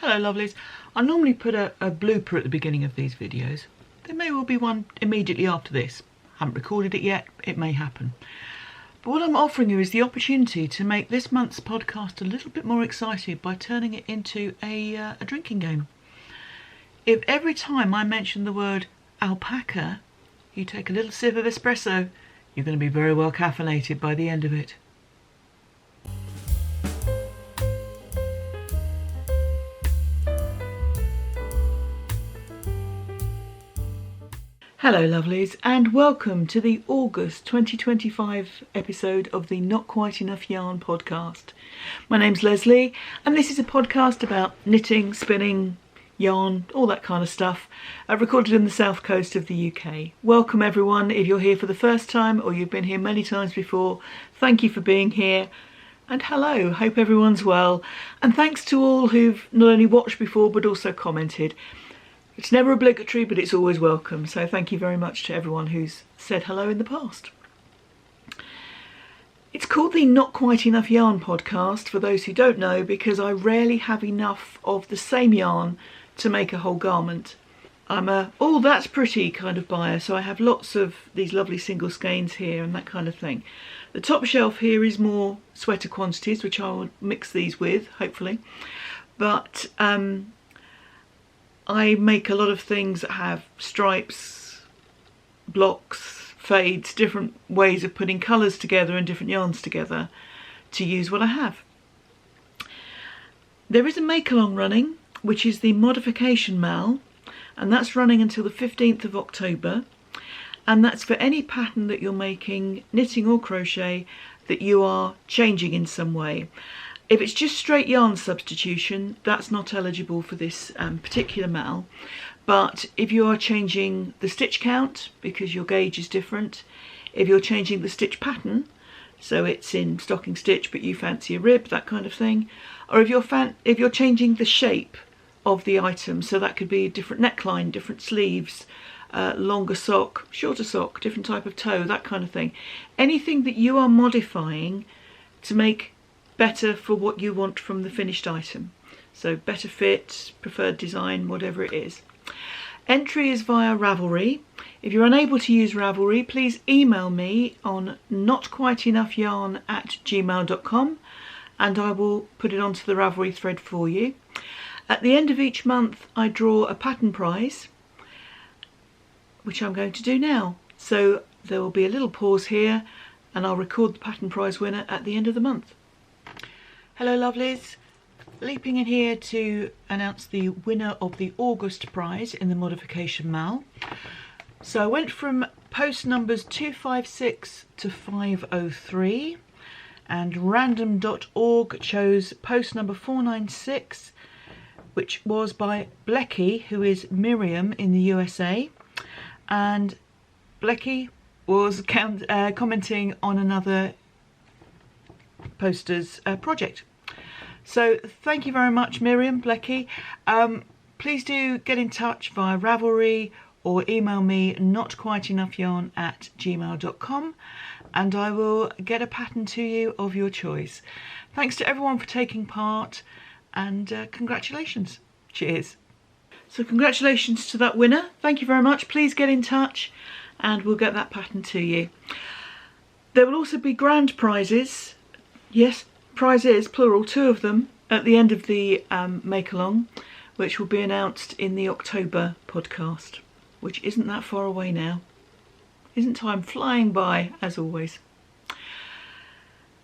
Hello lovelies. I normally put a blooper at the beginning of these videos. There may well be one immediately after this. I haven't recorded it yet, it may happen. But what I'm offering you is the opportunity to make this month's podcast a little bit more exciting by turning it into a drinking game. If every time I mention the word alpaca, you take a little sip of espresso, you're going to be very well caffeinated by the end of it. Hello lovelies, and welcome to the August 2025 episode of the Not Quite Enough Yarn podcast. My name's Lesley, and this is a podcast about knitting, spinning, yarn, all that kind of stuff, recorded in the south coast of the UK. Welcome everyone. If you're here for the first time or you've been here many times before, thank you for being here. And hello, hope everyone's well. And thanks to all who've not only watched before but also commented. It's never obligatory, but it's always welcome. So thank you very much to everyone who's said hello in the past. It's called the Not Quite Enough Yarn podcast, for those who don't know, because I rarely have enough of the same yarn to make a whole garment. I'm a, oh, that's pretty kind of buyer, so I have lots of these lovely single skeins here and that kind of thing. The top shelf here is more sweater quantities, which I will mix these with, hopefully. But I make a lot of things that have stripes, blocks, fades, different ways of putting colours together and different yarns together to use what I have. There is a make-along running, which is the modification mal, and that's running until the 15th of October. And that's for any pattern that you're making, knitting or crochet, that you are changing in some way. If it's just straight yarn substitution, that's not eligible for this particular mal. But if you are changing the stitch count, because your gauge is different, if you're changing the stitch pattern, so it's in stocking stitch but you fancy a rib, that kind of thing, or if you're changing the shape of the item, so that could be a different neckline, different sleeves, longer sock, shorter sock, different type of toe, that kind of thing. Anything that you are modifying to make better for what you want from the finished item. So better fit, preferred design, whatever it is. Entry is via Ravelry. If you're unable to use Ravelry, please email me on notquiteenoughyarn@gmail.com and I will put it onto the Ravelry thread for you. At the end of each month, I draw a pattern prize, which I'm going to do now. So there will be a little pause here and I'll record the pattern prize winner at the end of the month. Hello lovelies, leaping in here to announce the winner of the August prize in the modification mal. So I went from post numbers 256 to 503 and random.org chose post number 496, which was by Blecky, who is Miriam in the USA, and Blecky was commenting on another poster's project. So thank you very much Miriam, Blecky. Please do get in touch via Ravelry or email me notquiteenoughyarn@gmail.com and I will get a pattern to you of your choice. Thanks to everyone for taking part and congratulations. Cheers. So congratulations to that winner. Thank you very much. Please get in touch and we'll get that pattern to you. There will also be grand prizes. Yes, prizes, plural, 2 of them, at the end of the make-along, which will be announced in the October podcast, which isn't that far away now. Isn't time flying by, as always?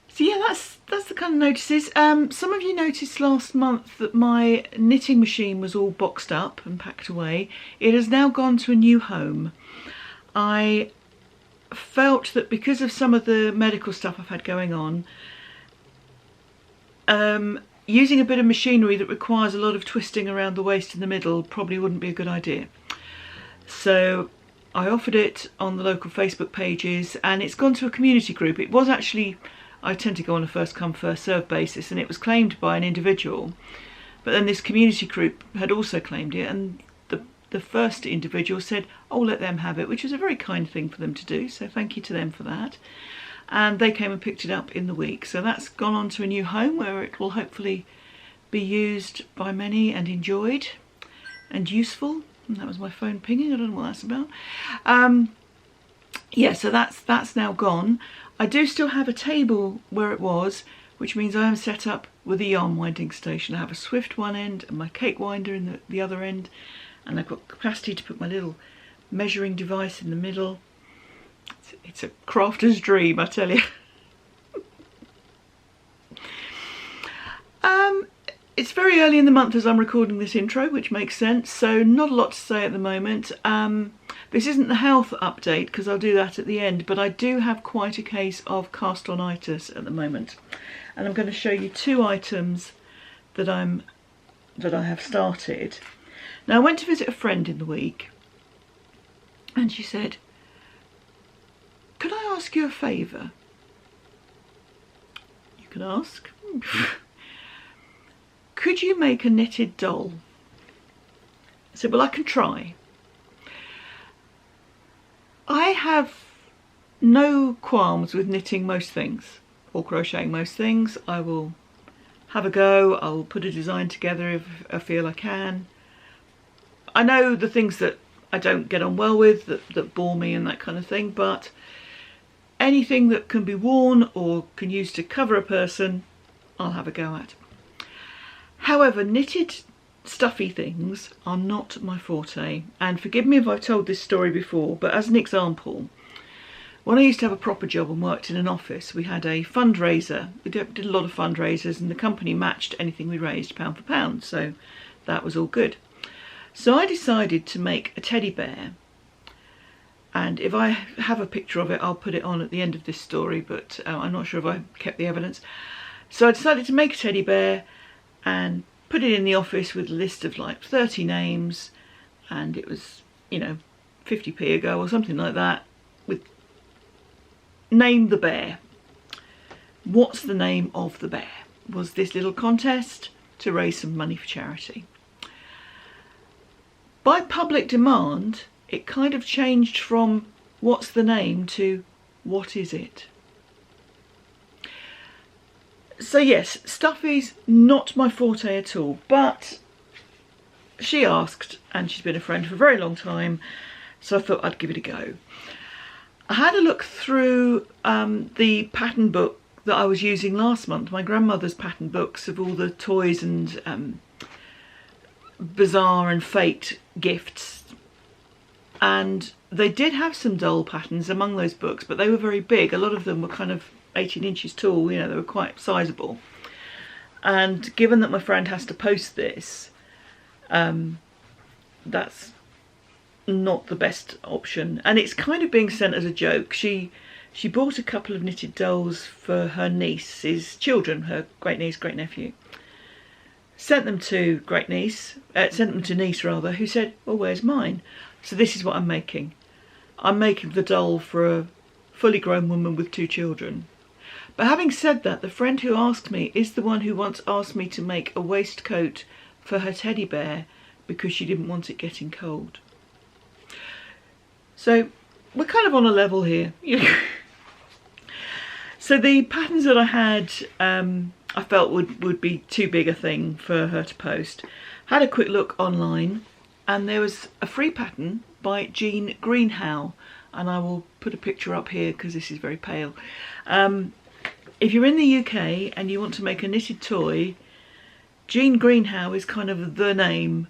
So yeah, that's the kind of notices. Some of you noticed last month that my knitting machine was all boxed up and packed away. It has now gone to a new home. I felt that because of some of the medical stuff I've had going on, using a bit of machinery that requires a lot of twisting around the waist in the middle probably wouldn't be a good idea. So I offered it on the local Facebook pages and it's gone to a community group. It was actually, I tend to go on a first come first serve basis, and it was claimed by an individual, but then this community group had also claimed it and the first individual said, oh, let them have it, which was a very kind thing for them to do, so thank you to them for that. And they came and picked it up in the week. So that's gone on to a new home where it will hopefully be used by many and enjoyed and useful. And that was my phone pinging, I don't know what that's about. Yeah, so that's now gone. I do still have a table where it was, which means I am set up with a yarn winding station. I have a Swift one end and my cake winder in the other end, and I've got capacity to put my little measuring device in the middle. It's a crafter's dream, I tell you. It's very early in the month as I'm recording this intro, which makes sense, so not a lot to say at the moment. This isn't the health update because I'll do that at the end, but I do have quite a case of cast-on-itis at the moment, and I'm going to show you 2 items that I have started. Now, I went to visit a friend in the week, and she said, "Could I ask you a favour?" You can ask. "Could you make a knitted doll?" I said, "Well, I can try." I have no qualms with knitting most things, or crocheting most things. I will have a go, I will put a design together if I feel I can. I know the things that I don't get on well with, that bore me and that kind of thing, but anything that can be worn or can use to cover a person, I'll have a go at. However, knitted stuffy things are not my forte, and forgive me if I've told this story before, but as an example, when I used to have a proper job and worked in an office, we had a fundraiser. We did a lot of fundraisers, and the company matched anything we raised pound for pound, so that was all good. So I decided to make a teddy bear, and if I have a picture of it, I'll put it on at the end of this story, but I'm not sure if I kept the evidence. So I decided to make a teddy bear and put it in the office with a list of like 30 names, and it was, you know, 50p a go or something like that, with name the bear. What's the name of the bear? Was this little contest to raise some money for charity. By public demand, it kind of changed from what's the name to what is it? So yes, stuffy's not my forte at all, but she asked, and she's been a friend for a very long time, so I thought I'd give it a go. I had a look through the pattern book that I was using last month, my grandmother's pattern books of all the toys and bazaar and fate gifts, and they did have some doll patterns among those books, but they were very big. A lot of them were kind of 18 inches tall, you know, they were quite sizable. And given that my friend has to post this, that's not the best option, and it's kind of being sent as a joke. She bought a couple of knitted dolls for her niece's children, her great niece, great nephew. Sent them to niece rather, who said, "Well, where's mine?" So this is what I'm making. I'm making the doll for a fully grown woman with 2 children. But having said that, the friend who asked me is the one who once asked me to make a waistcoat for her teddy bear because she didn't want it getting cold. So we're kind of on a level here. So the patterns that I had, I felt would be too big a thing for her to post. Had a quick look online, and there was a free pattern by Greenhowe, and I will put a picture up here because this is very pale. If you're in the UK and you want to make a knitted toy, Greenhowe is kind of the name.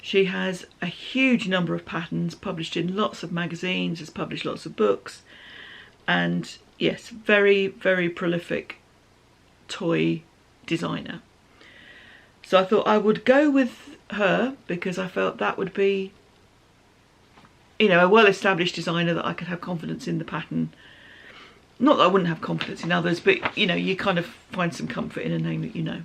She has a huge number of patterns, published in lots of magazines, has published lots of books, and yes, very, very prolific toy designer. So I thought I would go with her because I felt that would be, you know, a well-established designer that I could have confidence in the pattern. Not that I wouldn't have confidence in others, but you know, you kind of find some comfort in a name that you know.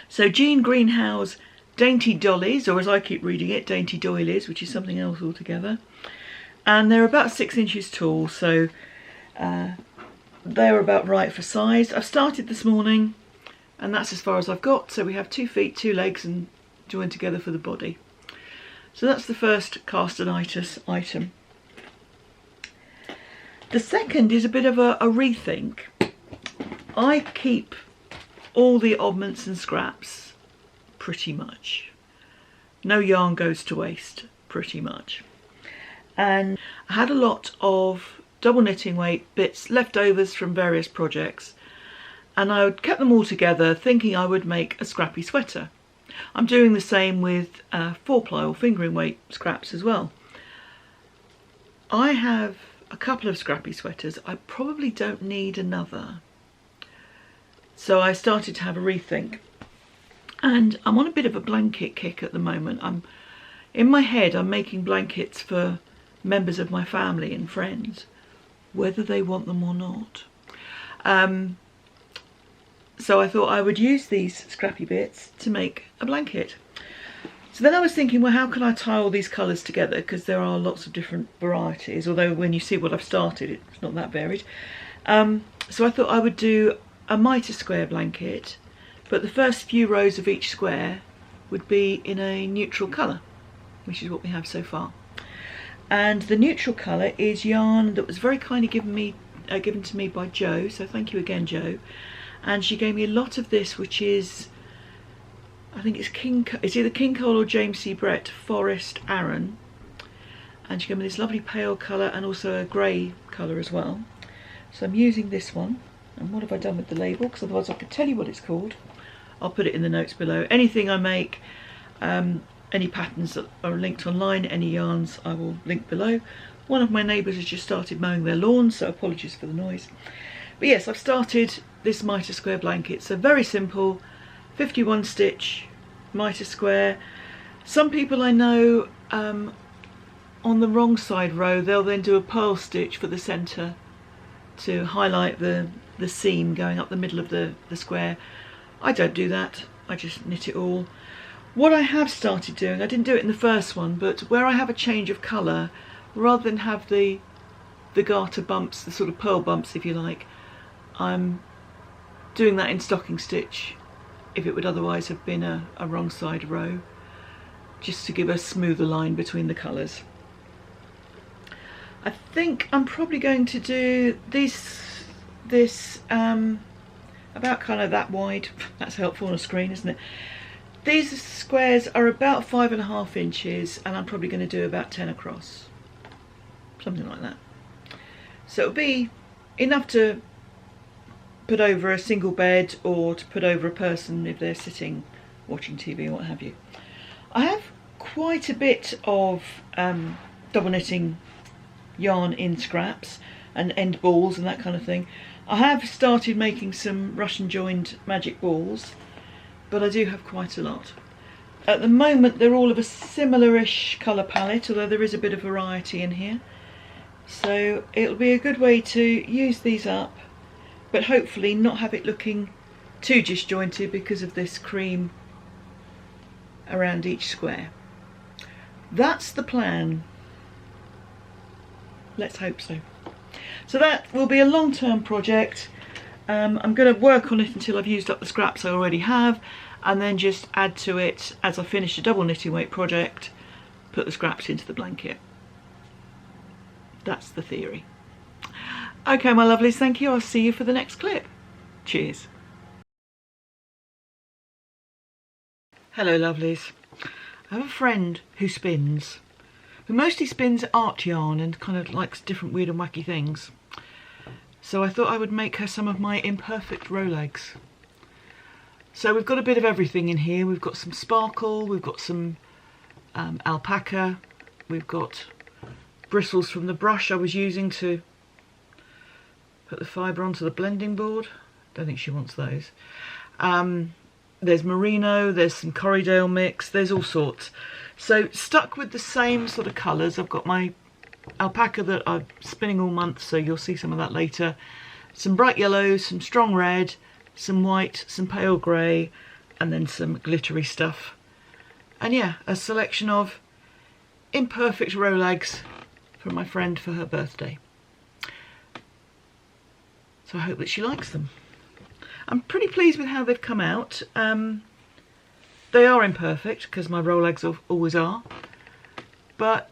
So Greenhowe's Dainty Dollies, or as I keep reading it, Dainty Doilies, which is something else altogether. And they're about 6 inches tall, so they're about right for size. I've started this morning, and that's as far as I've got. So we have 2 feet, 2 legs, and joined together for the body. So that's the first cast-on-itis item. The second is a bit of a rethink. I keep all the oddments and scraps, pretty much. No yarn goes to waste, pretty much. And I had a lot of double knitting weight bits, leftovers from various projects, and I kept them all together thinking I would make a scrappy sweater. I'm doing the same with 4-ply or fingering weight scraps as well. I have a couple of scrappy sweaters. I probably don't need another. So I started to have a rethink. And I'm on a bit of a blanket kick at the moment. In my head, I'm making blankets for members of my family and friends, whether they want them or not. So I thought I would use these scrappy bits to make a blanket. So then I was thinking, well, how can I tie all these colours together? Because there are lots of different varieties, although when you see what I've started, it's not that varied. So I thought I would do a mitre square blanket, but the first few rows of each square would be in a neutral colour, which is what we have so far. And the neutral colour is yarn that was very kindly given to me by Jo, so thank you again, Jo. And she gave me a lot of this, which is, I think it's either King Cole or James C. Brett Forest Aran. And she gave me this lovely pale colour and also a grey colour as well. So I'm using this one. And what have I done with the label? Because otherwise I could tell you what it's called. I'll put it in the notes below. Anything I make, any patterns that are linked online, any yarns, I will link below. One of my neighbours has just started mowing their lawn, so apologies for the noise. But yes, I've started this mitre square blanket. So very simple, 51 stitch mitre square. Some people I know on the wrong side row, they'll then do a purl stitch for the centre to highlight the seam going up the middle of the square. I don't do that, I just knit it all. What I have started doing, I didn't do it in the first one, but where I have a change of colour, rather than have the garter bumps, the sort of purl bumps if you like, I'm doing that in stocking stitch if it would otherwise have been a wrong side row, just to give a smoother line between the colours. I think I'm probably going to do this about kind of that wide. That's helpful on a screen, isn't it? These squares are about 5.5 inches, and I'm probably going to do about 10 across, something like that. So it'll be enough to put over a single bed or to put over a person if they're sitting watching TV or what have you. I have quite a bit of double knitting yarn in scraps and end balls and that kind of thing. I have started making some Russian joined magic balls, but I do have quite a lot. At the moment they're all of a similar-ish colour palette, although there is a bit of variety in here. So it'll be a good way to use these up, but hopefully not have it looking too disjointed because of this cream around each square. That's the plan. Let's hope so. So that will be a long-term project. I'm going to work on it until I've used up the scraps I already have, and then just add to it as I finish the double knitting weight project, put the scraps into the blanket. That's the theory. Okay, my lovelies, thank you. I'll see you for the next clip. Cheers. Hello, lovelies. I have a friend who spins, who mostly spins art yarn and kind of likes different weird and wacky things. So I thought I would make her some of my imperfect row legs. So we've got a bit of everything in here. We've got some sparkle, we've got some alpaca, we've got bristles from the brush I was using to put the fibre onto the blending board. Don't think she wants those. There's merino, there's some Corriedale mix, there's all sorts. So stuck with the same sort of colours. I've got my alpaca that I'm spinning all month, so you'll see some of that later. Some bright yellows, some strong red, some white, some pale grey, and then some glittery stuff. And yeah, a selection of imperfect row legs from my friend for her birthday. So I hope that she likes them. I'm pretty pleased with how they've come out. They are imperfect, because my row legs always are, but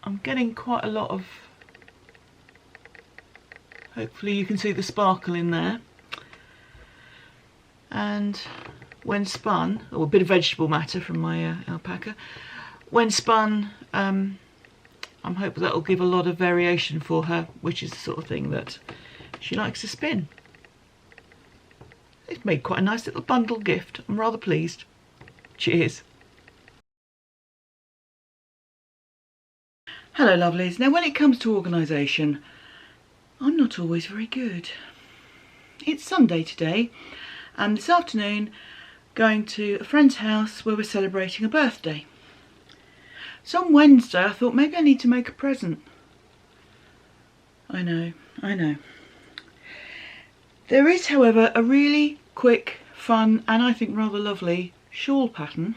I'm getting quite a lot of, hopefully you can see the sparkle in there. and when spun, or a bit of vegetable matter from my alpaca, when spun, I'm hoping that'll give a lot of variation for her, which is the sort of thing that she likes to spin. It's made quite a nice little bundle gift. I'm rather pleased. Cheers. Hello lovelies. Now when it comes to organisation, I'm not always very good. It's Sunday today, and this afternoon going to a friend's house where we're celebrating a birthday. So on Wednesday I thought maybe I need to make a present. I know. There is, however, a really quick, fun and I think rather lovely shawl pattern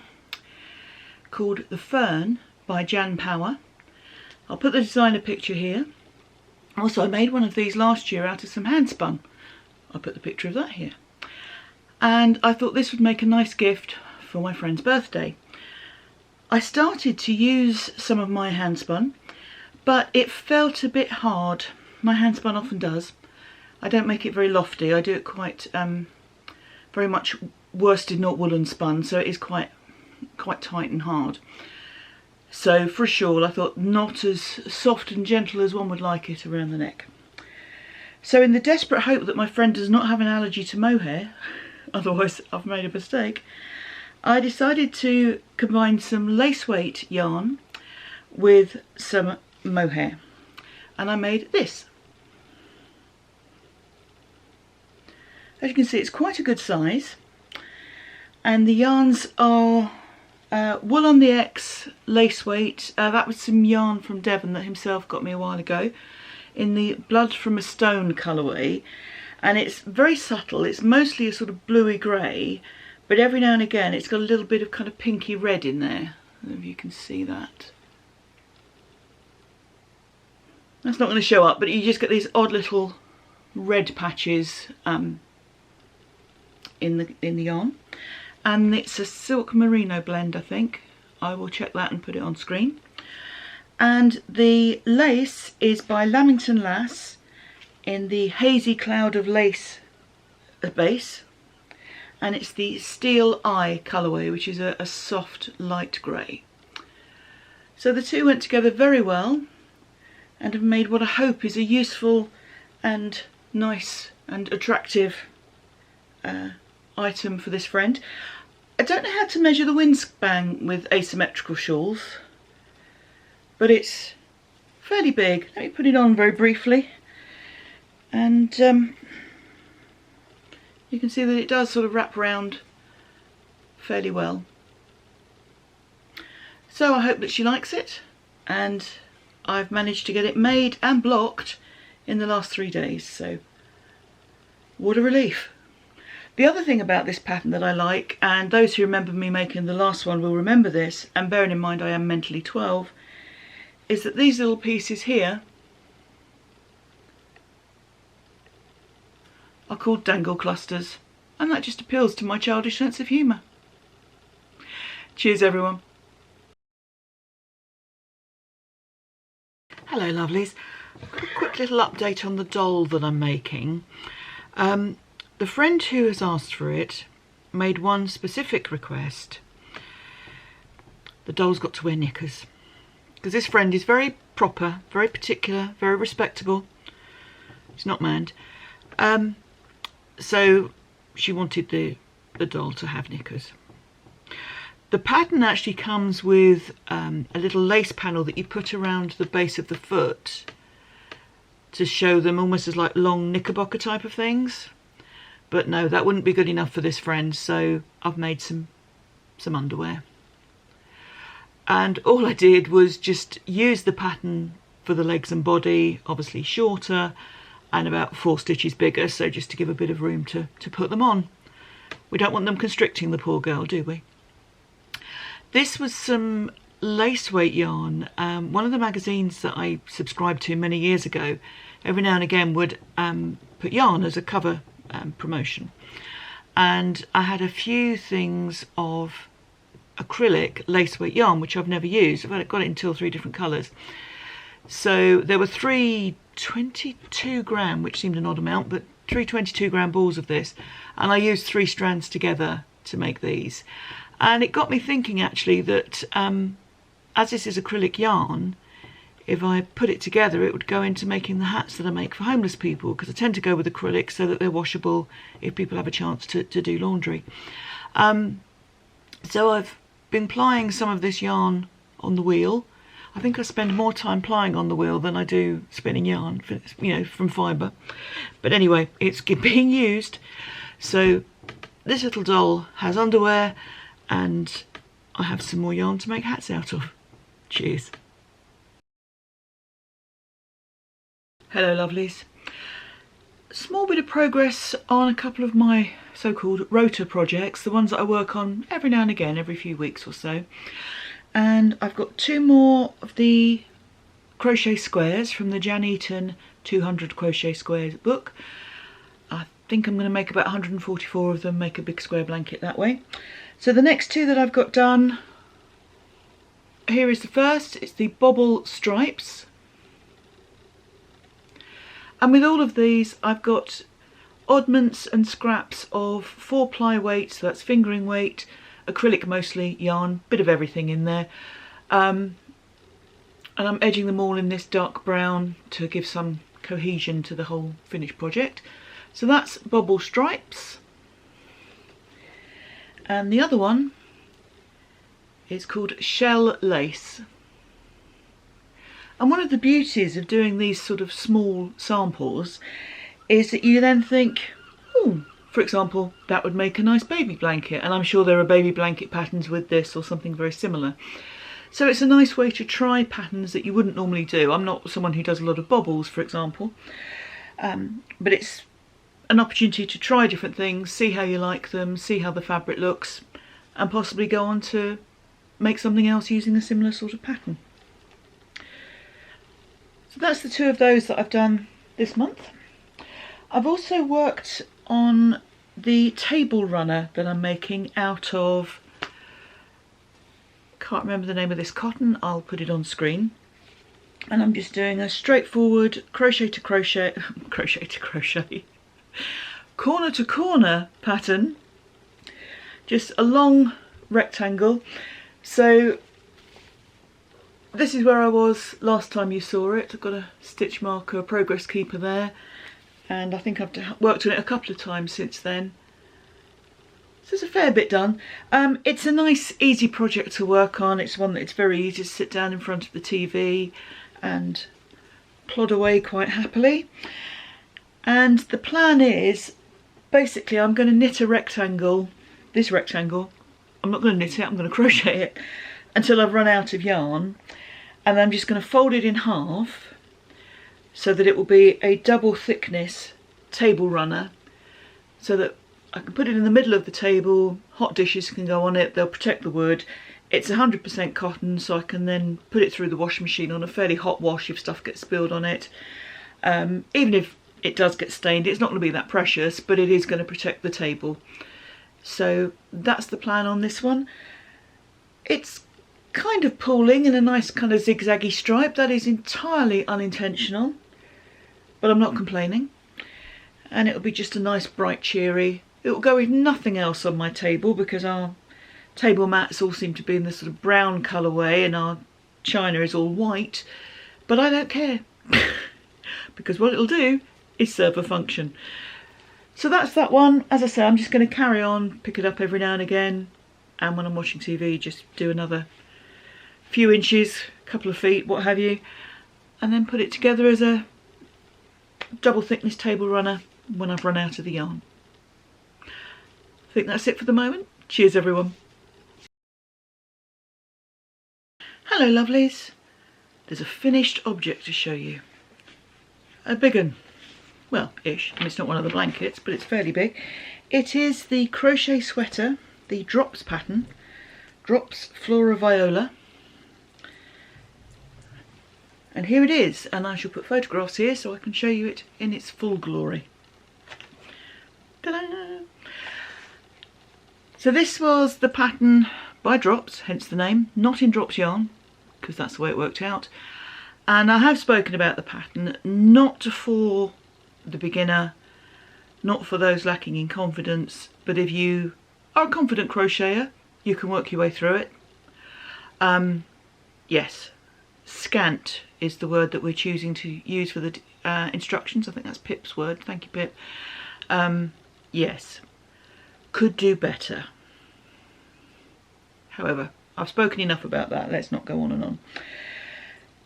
called The Fern by Jan Power. I'll put the designer picture here. Also, I made one of these last year out of some hand spun. I'll put the picture of that here. And I thought this would make a nice gift for my friend's birthday. I started to use some of my hand spun, but it felt a bit hard. My hand spun often does. I don't make it very lofty. I do it quite very much worsted, not woolen spun, so it is quite tight and hard. So for a shawl I thought not as soft and gentle as one would like it around the neck. So in the desperate hope that my friend does not have an allergy to mohair, otherwise I've made a mistake, I decided to combine some lace weight yarn with some mohair, and I made this. As you can see, it's quite a good size, and the yarns are wool on the X lace weight. That was some yarn from Devon that himself got me a while ago in the Blood from a Stone colourway, and it's very subtle. It's mostly a sort of bluey grey, but every now and again it's got a little bit of kind of pinky red in there. I don't know if you can see that. That's not going to show up, but you just get these odd little red patches in the yarn. And it's a silk merino blend, I think. I will check that and put it on screen. And the lace is by Lamington Lass in the Hazy Cloud of Lace base. And it's the Steel Eye colourway, which is a soft light grey. So the two went together very well and have made what I hope is a useful and nice and attractive item for this friend. I don't know how to measure the wingspan with asymmetrical shawls, but it's fairly big. Let me put it on very briefly, and you can see that it does sort of wrap around fairly well. So I hope that she likes it, and I've managed to get it made and blocked in the last 3 days, so what a relief. The other thing about this pattern that I like, and those who remember me making the last one will remember this, and bearing in mind I am mentally 12, is that these little pieces here are called dangle clusters, and that just appeals to my childish sense of humour. Cheers everyone. Hello lovelies. A quick little update on the doll that I'm making. The friend who has asked for it made one specific request. The doll's got to wear knickers, because this friend is very proper, very particular, very respectable. She's not manned. So she wanted the doll to have knickers. The pattern actually comes with a little lace panel that you put around the base of the foot to show them almost as like long knickerbocker type of things. But no, that wouldn't be good enough for this friend, so I've made some underwear. And all I did was just use the pattern for the legs and body, obviously shorter and about 4 stitches bigger, so just to give a bit of room to put them on. We don't want them constricting the poor girl, do we? This was some lace weight yarn. One of the magazines that I subscribed to many years ago, every now and again would put yarn as a cover promotion, and I had a few things of acrylic lace weight yarn which I've never used. I've got it in 2 or 3 different colours. So there were 3 22 gram, which seemed an odd amount, but three 22-gram balls of this, and I used 3 strands together to make these. And it got me thinking actually that as this is acrylic yarn, if I put it together it would go into making the hats that I make for homeless people, because I tend to go with acrylic so that they're washable if people have a chance to do laundry. So I've been plying some of this yarn on the wheel. I think I spend more time plying on the wheel than I do spinning yarn, you know, from fibre. But anyway, it's being used. So this little doll has underwear, and I have some more yarn to make hats out of. Cheers. Hello lovelies. Small bit of progress on a couple of my so-called rota projects, the ones that I work on every now and again, every few weeks or so. And I've got 2 more of the crochet squares from the Jan Eaton 200 crochet squares book. I think I'm going to make about 144 of them, make a big square blanket that way. So the next 2 that I've got done, here is the first. It's the bobble stripes. And with all of these I've got oddments and scraps of 4-ply weight, so that's fingering weight, acrylic mostly, yarn, bit of everything in there. And I'm edging them all in this dark brown to give some cohesion to the whole finished project. So that's bobble stripes. And the other one is called shell lace. And one of the beauties of doing these sort of small samples is that you then think, oh, for example, that would make a nice baby blanket, and I'm sure there are baby blanket patterns with this or something very similar. So it's a nice way to try patterns that you wouldn't normally do. I'm not someone who does a lot of bobbles, for example, but it's an opportunity to try different things, see how you like them, see how the fabric looks, and possibly go on to make something else using a similar sort of pattern. So that's the 2 of those that I've done this month. I've also worked on the table runner that I'm making out of, can't remember the name of this cotton, I'll put it on screen. And I'm just doing a straightforward crochet to crochet, corner to corner pattern, just a long rectangle. So this is where I was last time you saw it. I've got a stitch marker, a progress keeper there, and I think I've worked on it a couple of times since then. So there's a fair bit done. It's a nice easy project to work on. It's one that it's very easy to sit down in front of the TV and plod away quite happily. And the plan is, basically I'm going to knit a rectangle, this rectangle. I'm not going to knit it, I'm going to crochet it until I've run out of yarn, and I'm just going to fold it in half so that it will be a double thickness table runner, so that I can put it in the middle of the table, hot dishes can go on it, they'll protect the wood. It's 100% cotton, so I can then put it through the washing machine on a fairly hot wash if stuff gets spilled on it. Even if it does get stained, it's not going to be that precious, but it is going to protect the table. So that's the plan on this one. It's kind of pooling in a nice kind of zigzaggy stripe. That is entirely unintentional, but I'm not complaining. And it'll be just a nice bright cheery. It will go with nothing else on my table because our table mats all seem to be in this sort of brown colourway and our china is all white, but I don't care because what it'll do is serve a function. So that's that one. As I say, I'm just going to carry on, pick it up every now and again, and when I'm watching TV just do another few inches, couple of feet, what have you, and then put it together as a double thickness table runner when I've run out of the yarn. I think that's it for the moment. Cheers everyone. Hello lovelies. There's a finished object to show you. A big one. Well, ish. I mean, it's not one of the blankets, but it's fairly big. It is the crochet sweater, the Drops pattern, Drops Flora Viola. And here it is, and I shall put photographs here so I can show you it in its full glory. Ta-da! So this was the pattern by Drops, hence the name, not in Drops yarn, because that's the way it worked out. And I have spoken about the pattern, not for the beginner not for those lacking in confidence, but if you are a confident crocheter, you can work your way through it. Yes, scant is the word that we're choosing to use for the instructions. I think that's Pip's word. Thank you, Pip. Yes, could do better. However, I've spoken enough about that. Let's not go on and on.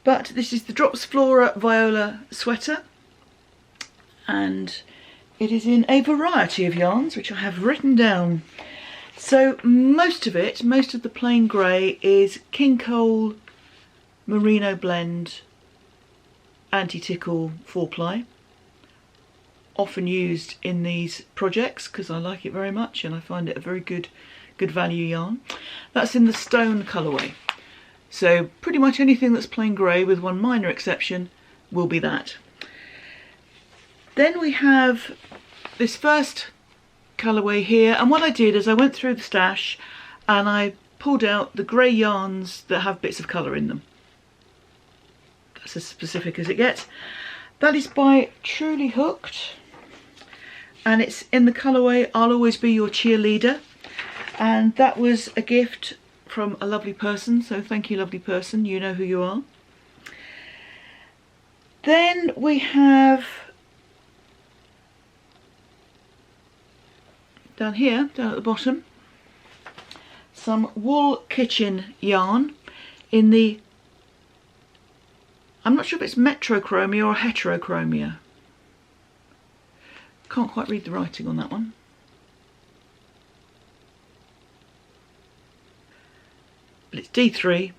But this is the Drops Flora Viola sweater, and it is in a variety of yarns, which I have written down. So most of the plain grey is King Cole Merino Blend Anti-Tickle 4-ply. Often used in these projects because I like it very much and I find it a very good value yarn. That's in the Stone colourway. So pretty much anything that's plain grey, with one minor exception, will be that. Then we have this first colourway here, and what I did is I went through the stash and I pulled out the grey yarns that have bits of colour in them. That's as specific as it gets. That is by Truly Hooked, and it's in the colourway I'll Always Be Your Cheerleader, and that was a gift from a lovely person, so thank you, lovely person, you know who you are. Then we have down here, down at the bottom, some Wool Kitchen yarn in the, I'm not sure if it's Metrochromia or Heterochromia. Can't quite read the writing on that one. But it's D3,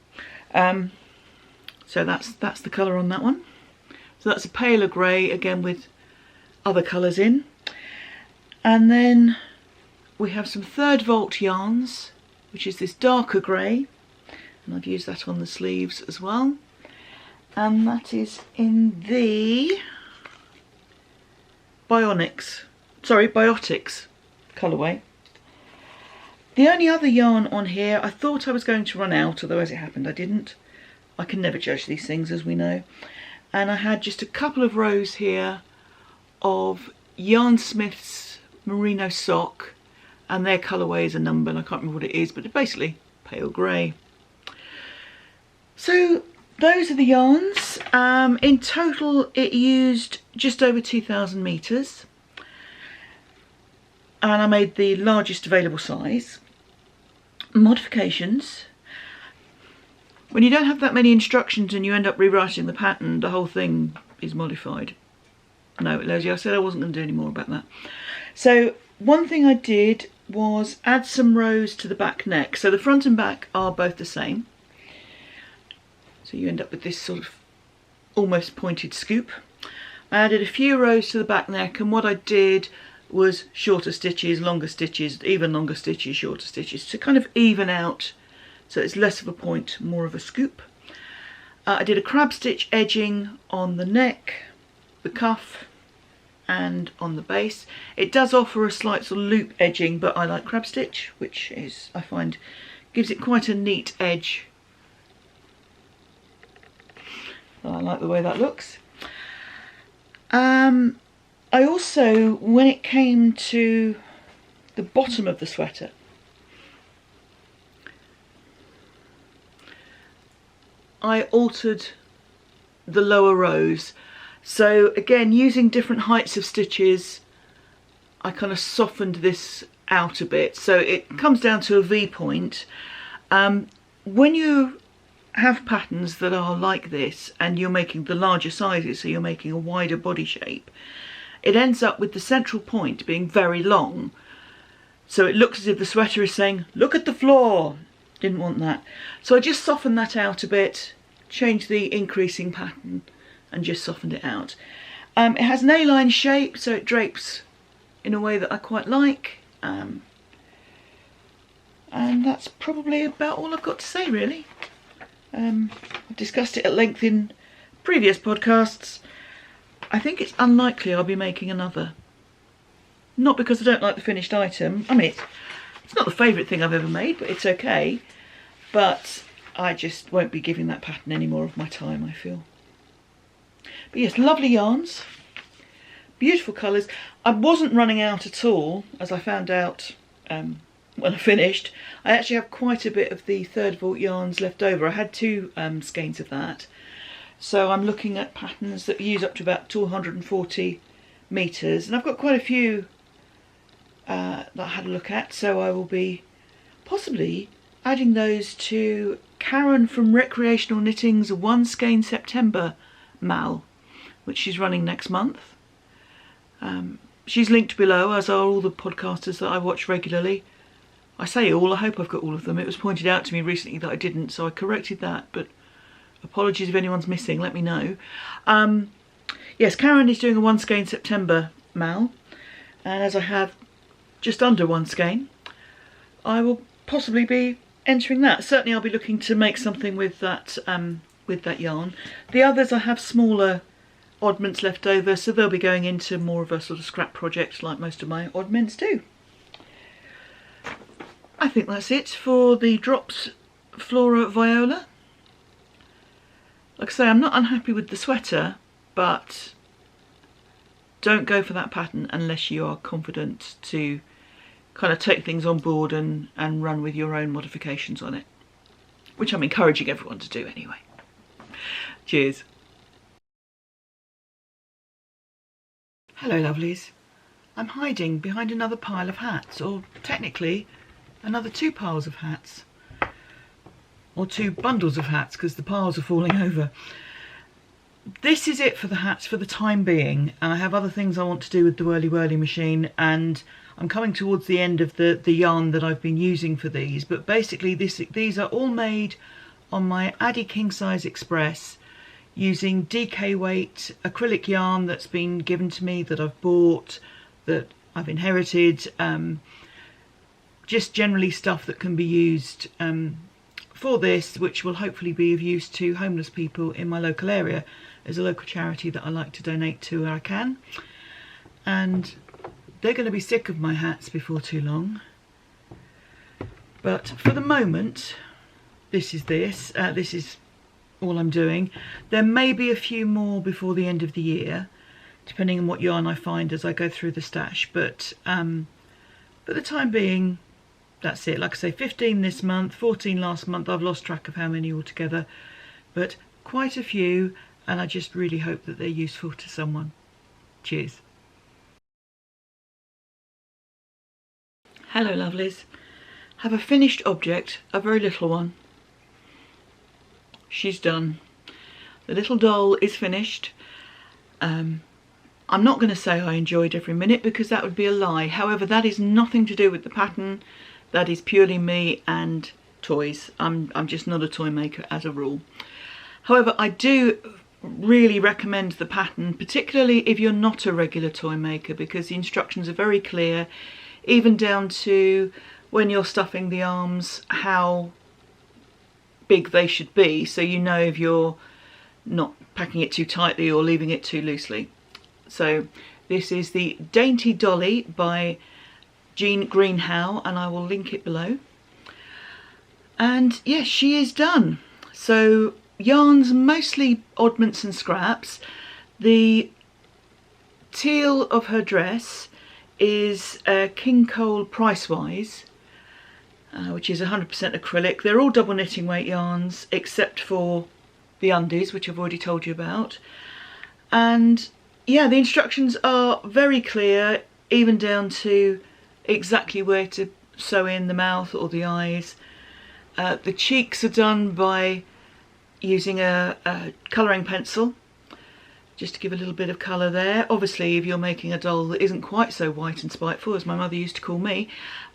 so that's the colour on that one. So that's a paler grey, again with other colours in. And then we have some 3rd Volt yarns, which is this darker grey, and I've used that on the sleeves as well. And that is in the Biotics colourway. The only other yarn on here, I thought I was going to run out, although as it happened I didn't. I can never judge these things, as we know. And I had just a couple of rows here of Yarnsmith's Merino Sock, and their colourway is a number, and I can't remember what it is, but it's basically pale grey. So those are the yarns. In total it used just over 2,000 metres, and I made the largest available size. Modifications. When you don't have that many instructions and you end up rewriting the pattern, the whole thing is modified. No, Lesley, I said I wasn't going to do any more about that. So one thing I did was add some rows to the back neck. So the front and back are both the same. So you end up with this sort of almost pointed scoop. I added a few rows to the back neck, and what I did was shorter stitches, longer stitches, even longer stitches, shorter stitches, to kind of even out so it's less of a point, more of a scoop. I did a crab stitch edging on the neck, the cuff, and on the base. It does offer a slight sort of loop edging, but I like crab stitch, which is, I find, gives it quite a neat edge. I like the way that looks. I also, when it came to the bottom of the sweater, I altered the lower rows. So again, using different heights of stitches, I kind of softened this out a bit. So it comes down to a V point. When you have patterns that are like this and you're making the larger sizes, so you're making a wider body shape, it ends up with the central point being very long. So it looks as if the sweater is saying, look at the floor. Didn't want that. So I just softened that out a bit, changed the increasing pattern and just softened it out. It has an A-line shape, so it drapes in a way that I quite like. And that's probably about all I've got to say, really. I've discussed it at length in previous podcasts. I think it's unlikely I'll be making another. Not because I don't like the finished item. I mean, it's not the favourite thing I've ever made, but it's okay. But I just won't be giving that pattern any more of my time, I feel. But yes, lovely yarns. beautiful colours. I wasn't running out at all, as I found out when I finished. I actually have quite a bit of the 3rd Vault yarns left over. I had 2 skeins of that. So I'm looking at patterns that use up to about 240 metres. And I've got quite a few that I had a look at. So I will be possibly adding those to Karen from Recreational Knitting's 1 Skein September mal, which she's running next month. She's linked below, as are all the podcasters that I watch regularly. I say all, I hope I've got all of them. It was pointed out to me recently that I didn't, so I corrected that, but apologies if anyone's missing, let me know. Yes, Karen is doing a 1 Skein September mal, and as I have just under 1 skein, I will possibly be entering that. Certainly I'll be looking to make something with that yarn. The others I have smaller oddments left over, so they'll be going into more of a sort of scrap project like most of my oddments do. I think that's it for the Drops Flora Viola. Like I say, I'm not unhappy with the sweater, but don't go for that pattern unless you are confident to kind of take things on board and run with your own modifications on it, which I'm encouraging everyone to do anyway. Cheers. Hello lovelies. I'm hiding behind another pile of hats, or technically another 2 piles of hats, or 2 bundles of hats because the piles are falling over. This is it for the hats for the time being. I have other things I want to do with the Whirly Whirly machine, and I'm coming towards the end of the yarn that I've been using for these, but basically these are all made on my Addy King Size Express using DK weight acrylic yarn that's been given to me, that I've bought, that I've inherited, just generally stuff that can be used for this, which will hopefully be of use to homeless people in my local area. There's a local charity that I like to donate to where I can, and they're going to be sick of my hats before too long. But for the moment, this is all I'm doing. There may be a few more before the end of the year, depending on what yarn I find as I go through the stash, but for the time being, that's it. Like I say, 15 this month, 14 last month. I've lost track of how many altogether, but quite a few, and I just really hope that they're useful to someone. Cheers. Hello lovelies. Have a finished object, a very little one. She's done. The little doll is finished. I'm not going to say I enjoyed every minute because that would be a lie. However, that is nothing to do with the pattern. That is purely me and toys. I'm just not a toy maker as a rule. However, I do really recommend the pattern, particularly if you're not a regular toy maker, because the instructions are very clear, even down to when you're stuffing the arms, how big they should be, so you know if you're not packing it too tightly or leaving it too loosely. So this is the Dainty Dolly by Greenhowe, and I will link it below. And yes, she is done. So yarns, mostly oddments and scraps. The teal of her dress is King Cole Price Wise, which is 100% acrylic. They're all double knitting weight yarns except for the undies, which I've already told you about. And yeah, the instructions are very clear, even down to exactly where to sew in the mouth or the eyes. The cheeks are done by using a colouring pencil, just to give a little bit of colour there. Obviously, if you're making a doll that isn't quite so white and spiteful, as my mother used to call me,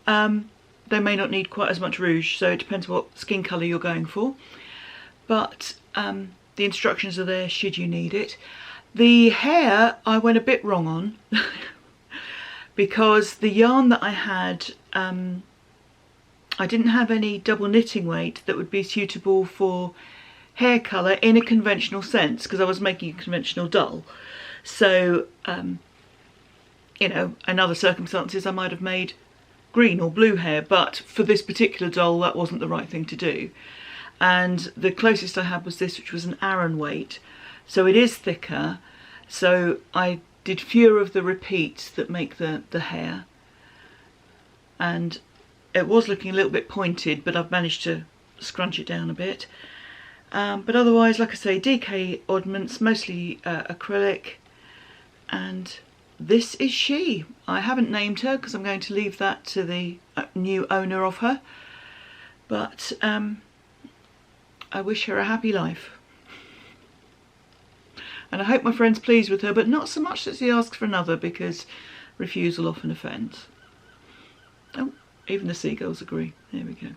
they may not need quite as much rouge, so it depends what skin colour you're going for. But the instructions are there should you need it. The hair I went a bit wrong on because the yarn that I had, I didn't have any double knitting weight that would be suitable for hair colour in a conventional sense, because I was making a conventional doll. So, you know, in other circumstances I might have made green or blue hair, but for this particular doll that wasn't the right thing to do. And the closest I had was this, which was an Aran weight, so it is thicker. So I did fewer of the repeats that make the hair, and it was looking a little bit pointed, but I've managed to scrunch it down a bit. But otherwise, like I say, DK oddments, mostly acrylic, and this is she. I haven't named her because I'm going to leave that to the new owner of her, but I wish her a happy life. And I hope my friend's pleased with her, but not so much that she asks for another, because refusal often offends. Oh, even the seagulls agree. There we go.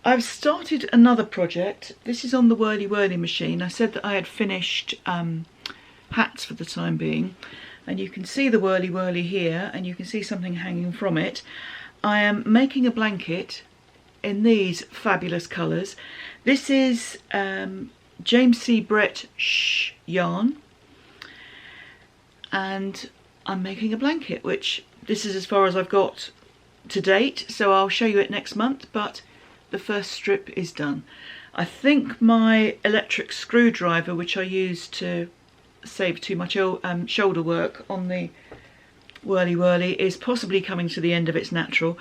I've started another project. This is on the Whirly Whirly machine. I said that I had finished hats for the time being, and you can see the Whirly Whirly here, and you can see something hanging from it. I am making a blanket in these fabulous colours. This is James C. Brett yarn, and I'm making a blanket, which this is as far as I've got to date, so I'll show you it next month, but the first strip is done. I think my electric screwdriver, which I use to save too much shoulder work on the Whirly Whirly, is possibly coming to the end of its natural.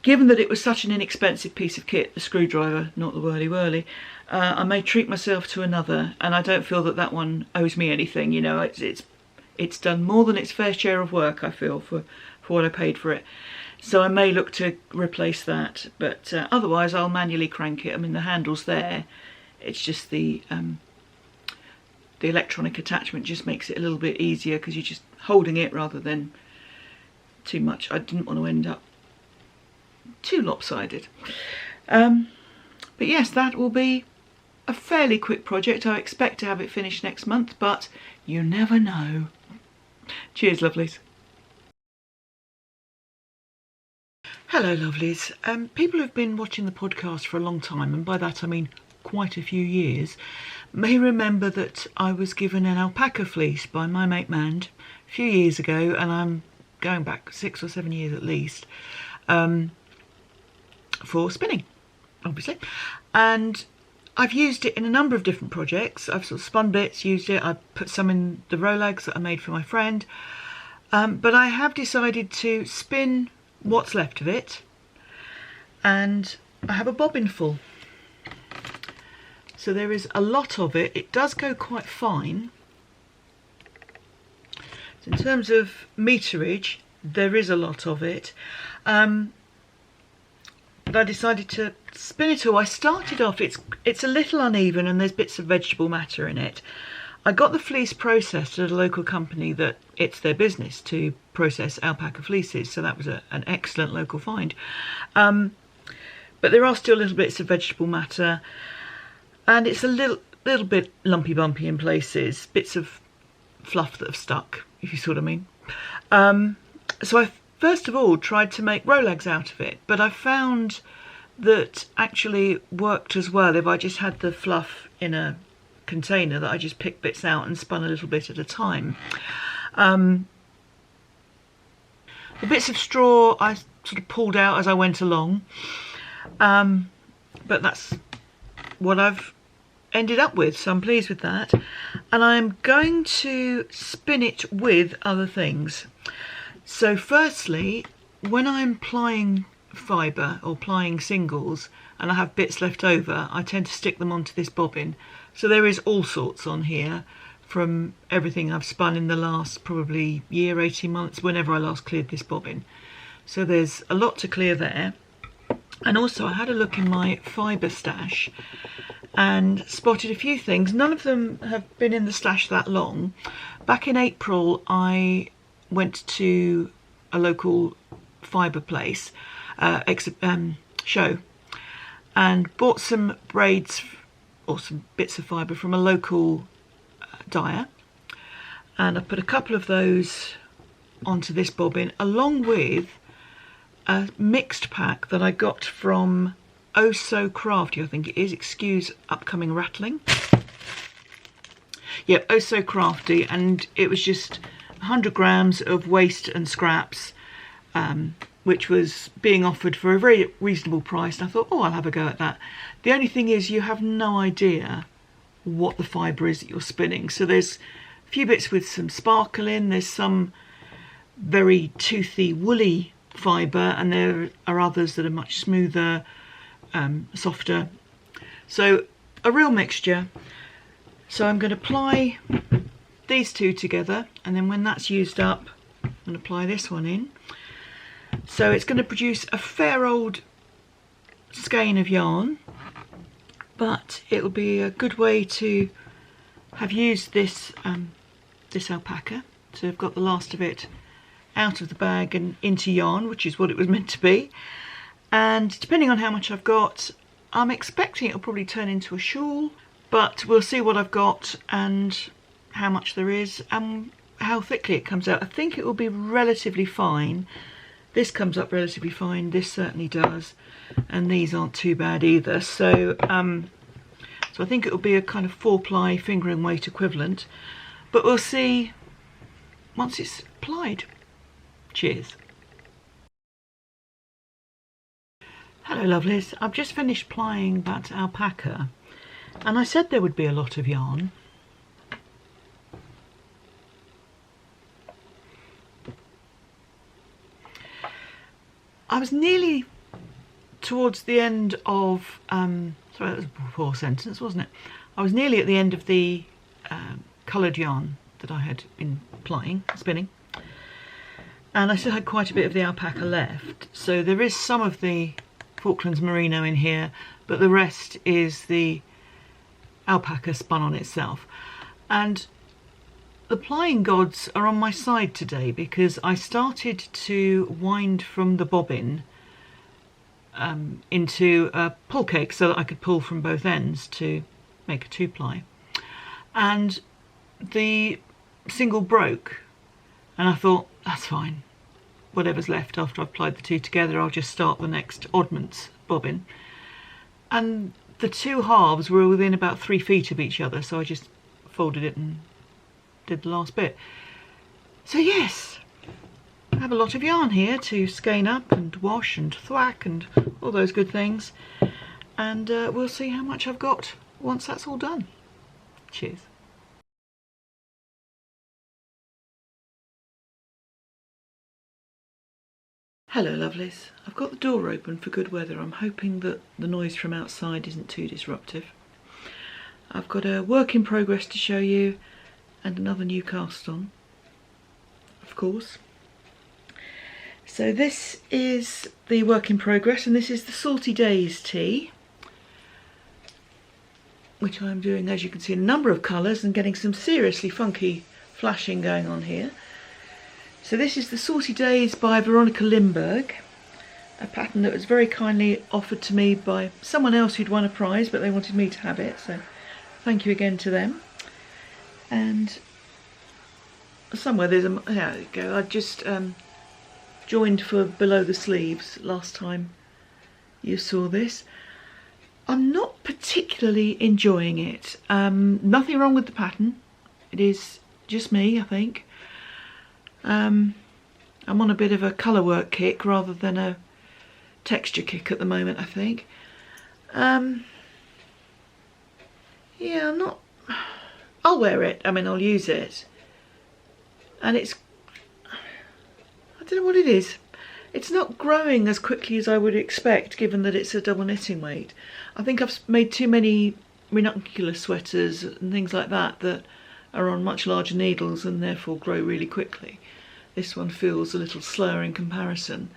Given that it was such an inexpensive piece of kit, the screwdriver, not the Whirly Whirly, I may treat myself to another, and I don't feel that that one owes me anything. You know, it's done more than its fair share of work, I feel, for what I paid for it. So I may look to replace that, but otherwise I'll manually crank it. I mean, the handle's there. It's just the electronic attachment just makes it a little bit easier, because you're just holding it rather than too much. I didn't want to end up too lopsided. But yes, that will be a fairly quick project. I expect to have it finished next month, but you never know. Cheers, lovelies. Hello, lovelies. People who've been watching the podcast for a long time, and by that I mean quite a few years, may remember that I was given an alpaca fleece by my mate Mand a few years ago, and I'm going back 6 or 7 years at least, for spinning, obviously. And I've used it in a number of different projects. I've sort of spun bits, used it, I put some in the Rolegs that I made for my friend, but I have decided to spin what's left of it, and I have a bobbin full. So there is a lot of it. It does go quite fine. So in terms of meterage, there is a lot of it. But I decided to spin it all. I started off, it's a little uneven and there's bits of vegetable matter in it. I got the fleece processed at a local company that it's their business to process alpaca fleeces, so that was an excellent local find. But there are still little bits of vegetable matter, and it's a little bit lumpy bumpy in places, bits of fluff that have stuck, if you see what I mean. So I first of all tried to make Rolegs out of it, but I found that actually worked as well if I just had the fluff in a container, that I just picked bits out and spun a little bit at a time. The bits of straw I sort of pulled out as I went along, but that's what I've ended up with, so I'm pleased with that. And I'm going to spin it with other things. So firstly, when I'm plying fibre or plying singles and I have bits left over, I tend to stick them onto this bobbin. So there is all sorts on here, from everything I've spun in the last probably year, 18 months, whenever I last cleared this bobbin. So there's a lot to clear there. And also I had a look in my fibre stash and spotted a few things. None of them have been in the stash that long. Back in April I went to a local fibre place, show, and bought some braids or some bits of fibre from a local dyer, and I put a couple of those onto this bobbin, along with a mixed pack that I got from Oh So Crafty, I think it is, excuse upcoming rattling. Yep, Oh So Crafty, and it was just 100 grams of waste and scraps, which was being offered for a very reasonable price, and I thought, oh, I'll have a go at that. The only thing is, you have no idea what the fibre is that you're spinning. So there's few bits with some sparkle in. There's some very toothy woolly fibre, and there are others that are much smoother, softer. So a real mixture. So I'm going to apply these two together, and then when that's used up, I'm going to apply this one in. So it's going to produce a fair old skein of yarn, but it will be a good way to have used this this alpaca. So I've got the last of it out of the bag and into yarn, which is what it was meant to be. And depending on how much I've got, I'm expecting it'll probably turn into a shawl, but we'll see what I've got and how much there is and how thickly it comes out. I think it will be relatively fine. This comes up relatively fine, this certainly does, and these aren't too bad either. So so I think it will be a kind of 4-ply finger and weight equivalent, but we'll see once it's applied. Cheers. Hello lovelies, I've just finished plying that alpaca, and I said there would be a lot of yarn. I was nearly towards the end of, sorry, that was a poor sentence, wasn't it? I was nearly at the end of the coloured yarn that I had been spinning, and I still had quite a bit of the alpaca left. So there is some of the Falklands merino in here, but the rest is the alpaca spun on itself. And the plying gods are on my side today, because I started to wind from the bobbin into a pull cake so that I could pull from both ends to make a 2-ply. And the single broke, and I thought, that's fine. Whatever's left after I've plied the two together, I'll just start the next oddments bobbin. And the two halves were within about 3 feet of each other, so I just folded it and did the last bit. So yes, I have a lot of yarn here to skein up and wash and thwack and all those good things, and we'll see how much I've got once that's all done. Cheers. Hello lovelies, I've got the door open for good weather. I'm hoping that the noise from outside isn't too disruptive. I've got a work in progress to show you, and another new cast on, of course. So this is the work in progress, and this is the Salty Days tea, which I'm doing, as you can see, in a number of colours and getting some seriously funky flashing going on here. So this is the Salty Days by Veronica Lindberg, a pattern that was very kindly offered to me by someone else who'd won a prize, but they wanted me to have it, so thank you again to them. And somewhere there's a, there you go, I just joined for below the sleeves last time you saw this. I'm not particularly enjoying it. Nothing wrong with the pattern, it is just me, I think. I'm on a bit of a colour work kick rather than a texture kick at the moment, I think. Yeah, I'm not, I'll wear it, I mean I'll use it, and it's, I don't know what it is, it's not growing as quickly as I would expect given that it's a double knitting weight. I think I've made too many ranunculus sweaters and things like that that are on much larger needles and therefore grow really quickly. This one feels a little slower in comparison.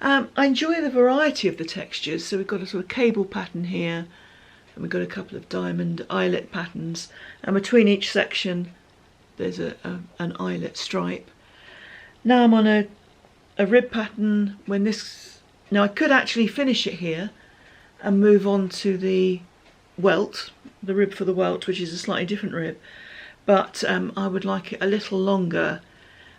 I enjoy the variety of the textures, so we've got a sort of cable pattern here, and we've got a couple of diamond eyelet patterns, and between each section there's an eyelet stripe. Now I'm on a rib pattern. When this, now I could actually finish it here and move on to the welt, the rib for the welt, which is a slightly different rib, but I would like it a little longer.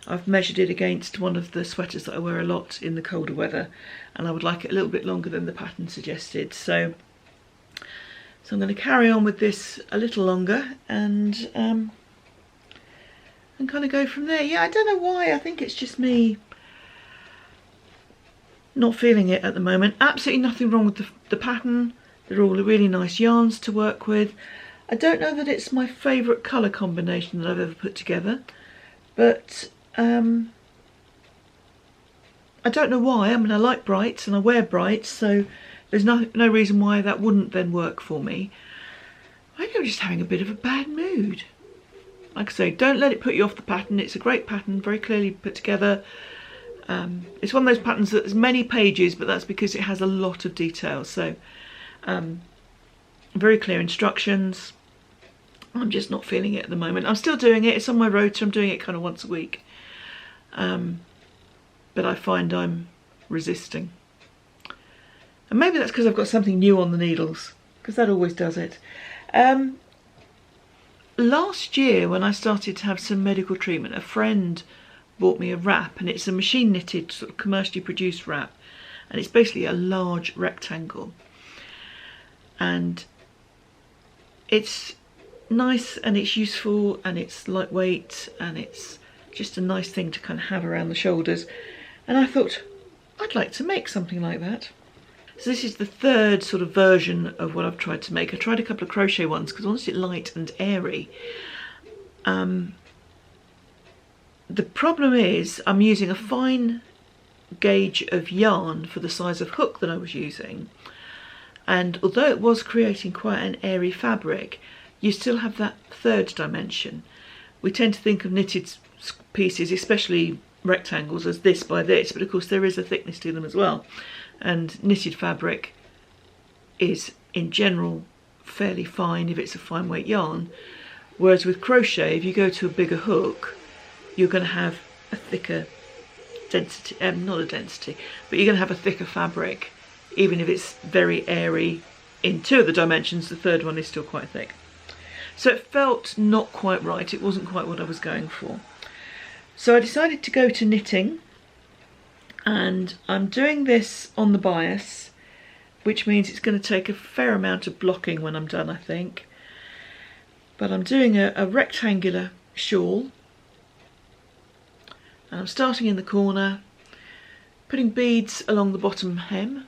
I've measured it against one of the sweaters that I wear a lot in the colder weather, and I would like it a little bit longer than the pattern suggested. So I'm going to carry on with this a little longer and kind of go from there. Yeah, I don't know why, I think it's just me not feeling it at the moment. Absolutely nothing wrong with the pattern. They're all really nice yarns to work with. I don't know that it's my favourite colour combination that I've ever put together, but I don't know why. I mean, I like brights and I wear brights, so there's no reason why that wouldn't then work for me. Maybe I'm just having a bit of a bad mood. Like I say, don't let it put you off the pattern. It's a great pattern, very clearly put together. It's one of those patterns that has many pages, but that's because it has a lot of detail. So very clear instructions. I'm just not feeling it at the moment. I'm still doing it. It's on my rota. I'm doing it kind of once a week. But I find I'm resisting. And maybe that's because I've got something new on the needles, because that always does it. Last year, when I started to have some medical treatment, a friend bought me a wrap, and it's a machine knitted, sort of commercially produced wrap, and it's basically a large rectangle. And it's nice and it's useful and it's lightweight and it's just a nice thing to kind of have around the shoulders. And I thought, I'd like to make something like that. So this is the third sort of version of what I've tried to make. I tried a couple of crochet ones because I wanted it light and airy. The problem is I'm using a fine gauge of yarn for the size of hook that I was using. And although it was creating quite an airy fabric, you still have that third dimension. We tend to think of knitted pieces, especially rectangles, as this by this, but of course there is a thickness to them as well. And knitted fabric is in general fairly fine if it's a fine weight yarn, whereas with crochet, if you go to a bigger hook, you're going to have a thicker density, not a density, but you're going to have a thicker fabric, even if it's very airy in two of the dimensions. The third one is still quite thick. So it felt not quite right. It wasn't quite what I was going for. So I decided to go to knitting, and I'm doing this on the bias, which means it's going to take a fair amount of blocking when I'm done, I think. But I'm doing a rectangular shawl, and I'm starting in the corner, putting beads along the bottom hem,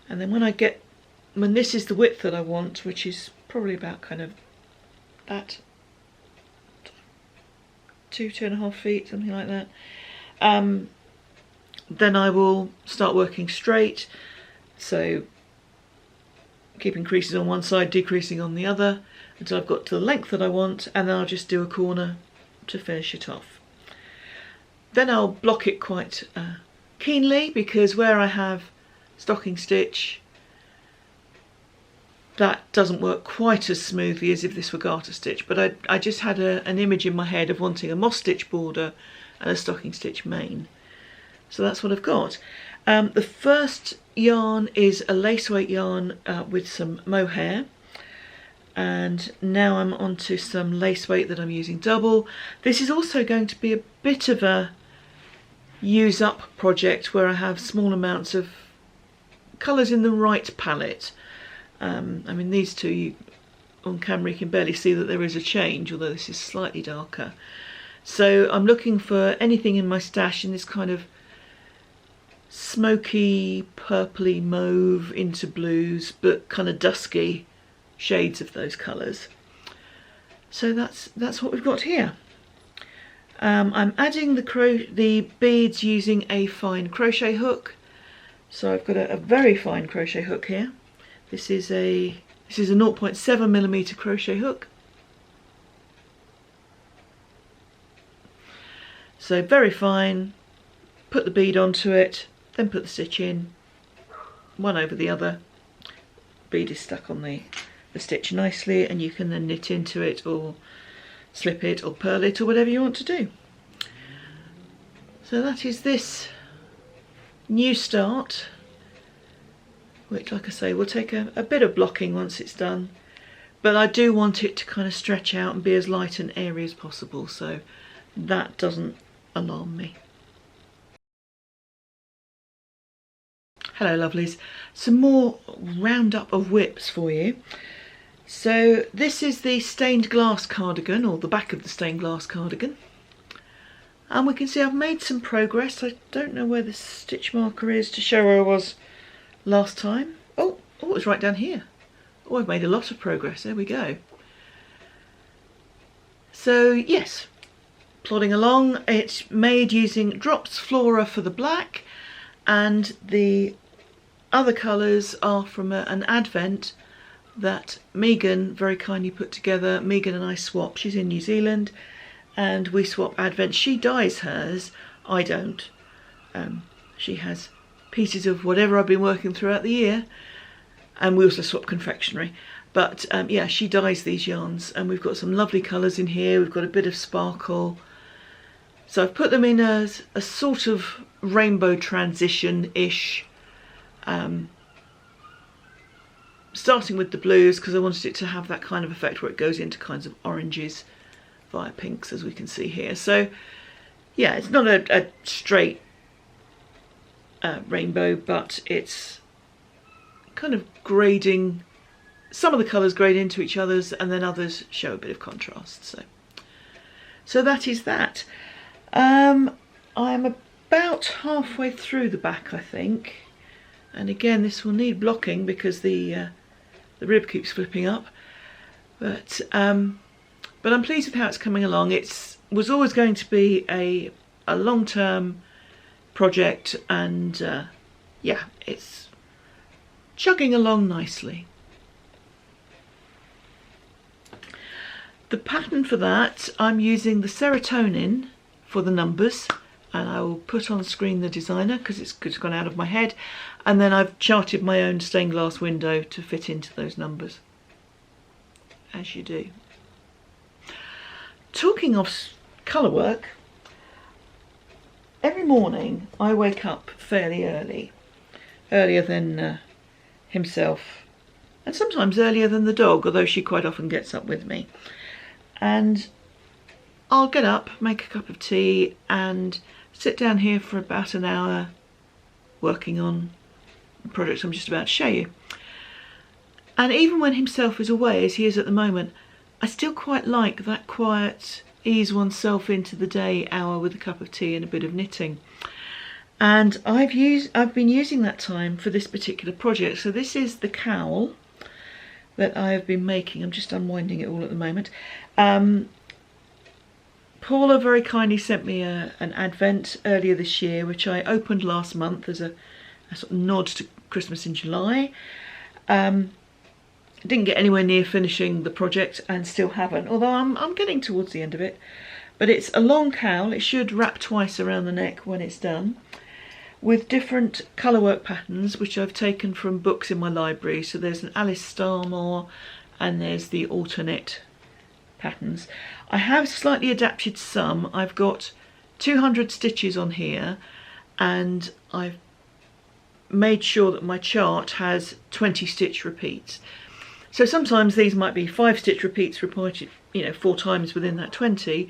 and then when this is the width that I want, which is probably about kind of that 2.5 feet, something like that, then I will start working straight, so keeping creases on one side, decreasing on the other, until I've got to the length that I want, and then I'll just do a corner to finish it off. Then I'll block it quite keenly, because where I have stocking stitch, that doesn't work quite as smoothly as if this were garter stitch, but I just had an image in my head of wanting a moss stitch border and a stocking stitch main. So that's what I've got. The first yarn is a lace weight yarn with some mohair, and now I'm onto some lace weight that I'm using double. This is also going to be a bit of a use up project where I have small amounts of colours in the right palette. I mean, these two, on camera you can barely see that there is a change, although this is slightly darker. So I'm looking for anything in my stash in this kind of smoky, purpley mauve into blues, but kind of dusky shades of those colours. So that's what we've got here. I'm adding the beads using a fine crochet hook. So I've got a very fine crochet hook here. This is a 0.7mm crochet hook. So very fine, put the bead onto it, then put the stitch in, one over the other. Bead is stuck on the stitch nicely, and you can then knit into it or slip it or purl it or whatever you want to do. So that is this new start, which, like I say, will take a bit of blocking once it's done, but I do want it to kind of stretch out and be as light and airy as possible, so that doesn't alarm me. Hello lovelies, some more roundup of whips for you. So this is the stained glass cardigan, or the back of the stained glass cardigan, and we can see I've made some progress. I don't know where the stitch marker is to show where I was last time. Oh, it was right down here. Oh, I've made a lot of progress. There we go. So yes, plodding along. It's made using Drops Flora for the black, and the other colours are from an advent that Megan very kindly put together. Megan and I swap. She's in New Zealand and we swap advents. She dyes hers, I don't. She has pieces of whatever I've been working throughout the year, and we also swap confectionery. But yeah, she dyes these yarns, and we've got some lovely colours in here. We've got a bit of sparkle. So I've put them in a sort of rainbow transition-ish, starting with the blues because I wanted it to have that kind of effect where it goes into kinds of oranges via pinks, as we can see here. So yeah, it's not a straight rainbow, but it's kind of grading. Some of the colours grade into each other's, and then others show a bit of contrast. So that is that. I'm about halfway through the back, I think, and again this will need blocking because the rib keeps flipping up. But I'm pleased with how it's coming along. It was always going to be a long-term project, and yeah, it's chugging along nicely. The pattern for that, I'm using the serotonin for the numbers, and I will put on screen the designer because it's gone out of my head, and then I've charted my own stained glass window to fit into those numbers, as you do. Talking of colour work, every morning I wake up fairly early, earlier than himself, and sometimes earlier than the dog, although she quite often gets up with me. And I'll get up, make a cup of tea, and sit down here for about an hour working on the project I'm just about to show you. And even when himself is away, as he is at the moment, I still quite like that quiet, ease oneself into the day hour with a cup of tea and a bit of knitting. And I've been using that time for this particular project. So this is the cowl that I have been making. I'm just unwinding it all at the moment. Paula very kindly sent me an advent earlier this year, which I opened last month as a sort of nod to Christmas in July. Didn't get anywhere near finishing the project and still haven't, although I'm getting towards the end of it. But it's a long cowl. It should wrap twice around the neck when it's done, with different colourwork patterns which I've taken from books in my library. So there's an Alice Starmore and there's the alternate patterns. I have slightly adapted some. I've got 200 stitches on here, and I've made sure that my chart has 20 stitch repeats. So sometimes these might be 5 stitch repeats repeated, 4 times within that 20.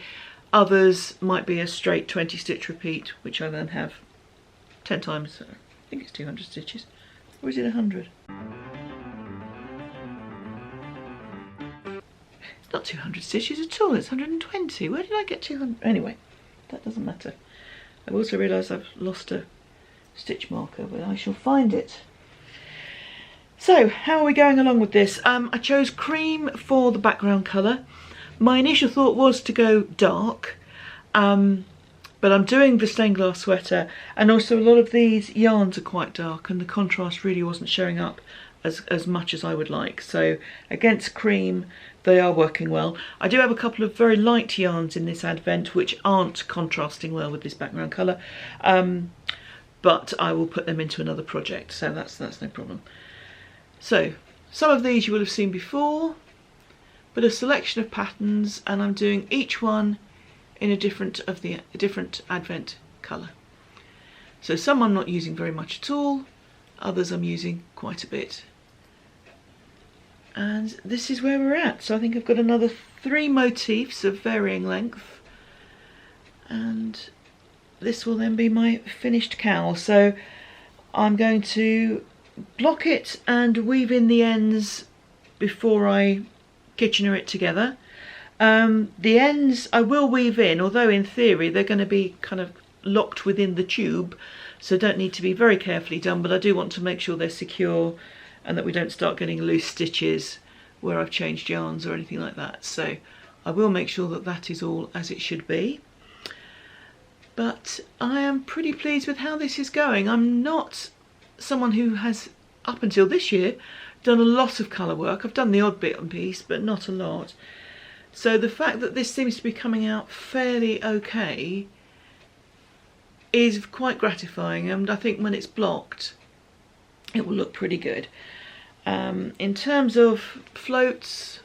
Others might be a straight 20 stitch repeat, which I then have 10 times. I think it's 200 stitches, or is it 100? It's not 200 stitches at all, it's 120. Where did I get 200? Anyway, that doesn't matter. I've also realised I've lost a stitch marker, but I shall find it. So, how are we going along with this? I chose cream for the background colour. My initial thought was to go dark, but I'm doing the stained glass sweater, and also a lot of these yarns are quite dark, and the contrast really wasn't showing up as much as I would like. So against cream, they are working well. I do have a couple of very light yarns in this advent which aren't contrasting well with this background colour, but I will put them into another project, so that's no problem. So some of these you will have seen before, but a selection of patterns, and I'm doing each one in a different advent colour. So some I'm not using very much at all, others I'm using quite a bit. And this is where we're at. So I think I've got another 3 motifs of varying length, and this will then be my finished cowl. So I'm going to block it and weave in the ends before I Kitchener it together. The ends I will weave in, although in theory they're going to be kind of locked within the tube, so don't need to be very carefully done, but I do want to make sure they're secure and that we don't start getting loose stitches where I've changed yarns or anything like that. So I will make sure that that is all as it should be. But I am pretty pleased with how this is going. I'm not someone who has, up until this year, done a lot of colour work. I've done the odd bit and piece, but not a lot. So the fact that this seems to be coming out fairly okay is quite gratifying, and I think when it's blocked it will look pretty good. In terms of floats,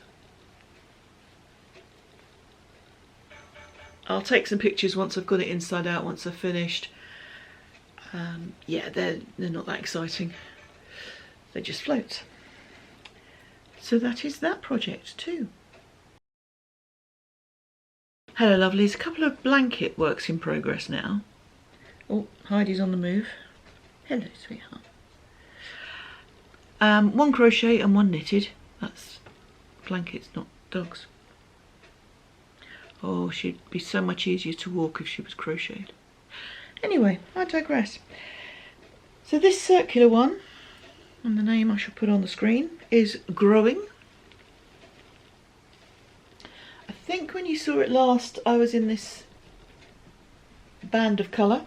I'll take some pictures once I've got it inside out, once I've finished. Yeah, they're not that exciting. They just float. So that is that project too. Hello lovelies, a couple of blanket works in progress now. Oh, Heidi's on the move. Hello sweetheart. One crochet and one knitted. That's blankets, not dogs. Oh, she'd be so much easier to walk if she was crocheted. Anyway, I digress. So this circular one, and the name I shall put on the screen, is Growing. I think when you saw it last, I was in this band of colour.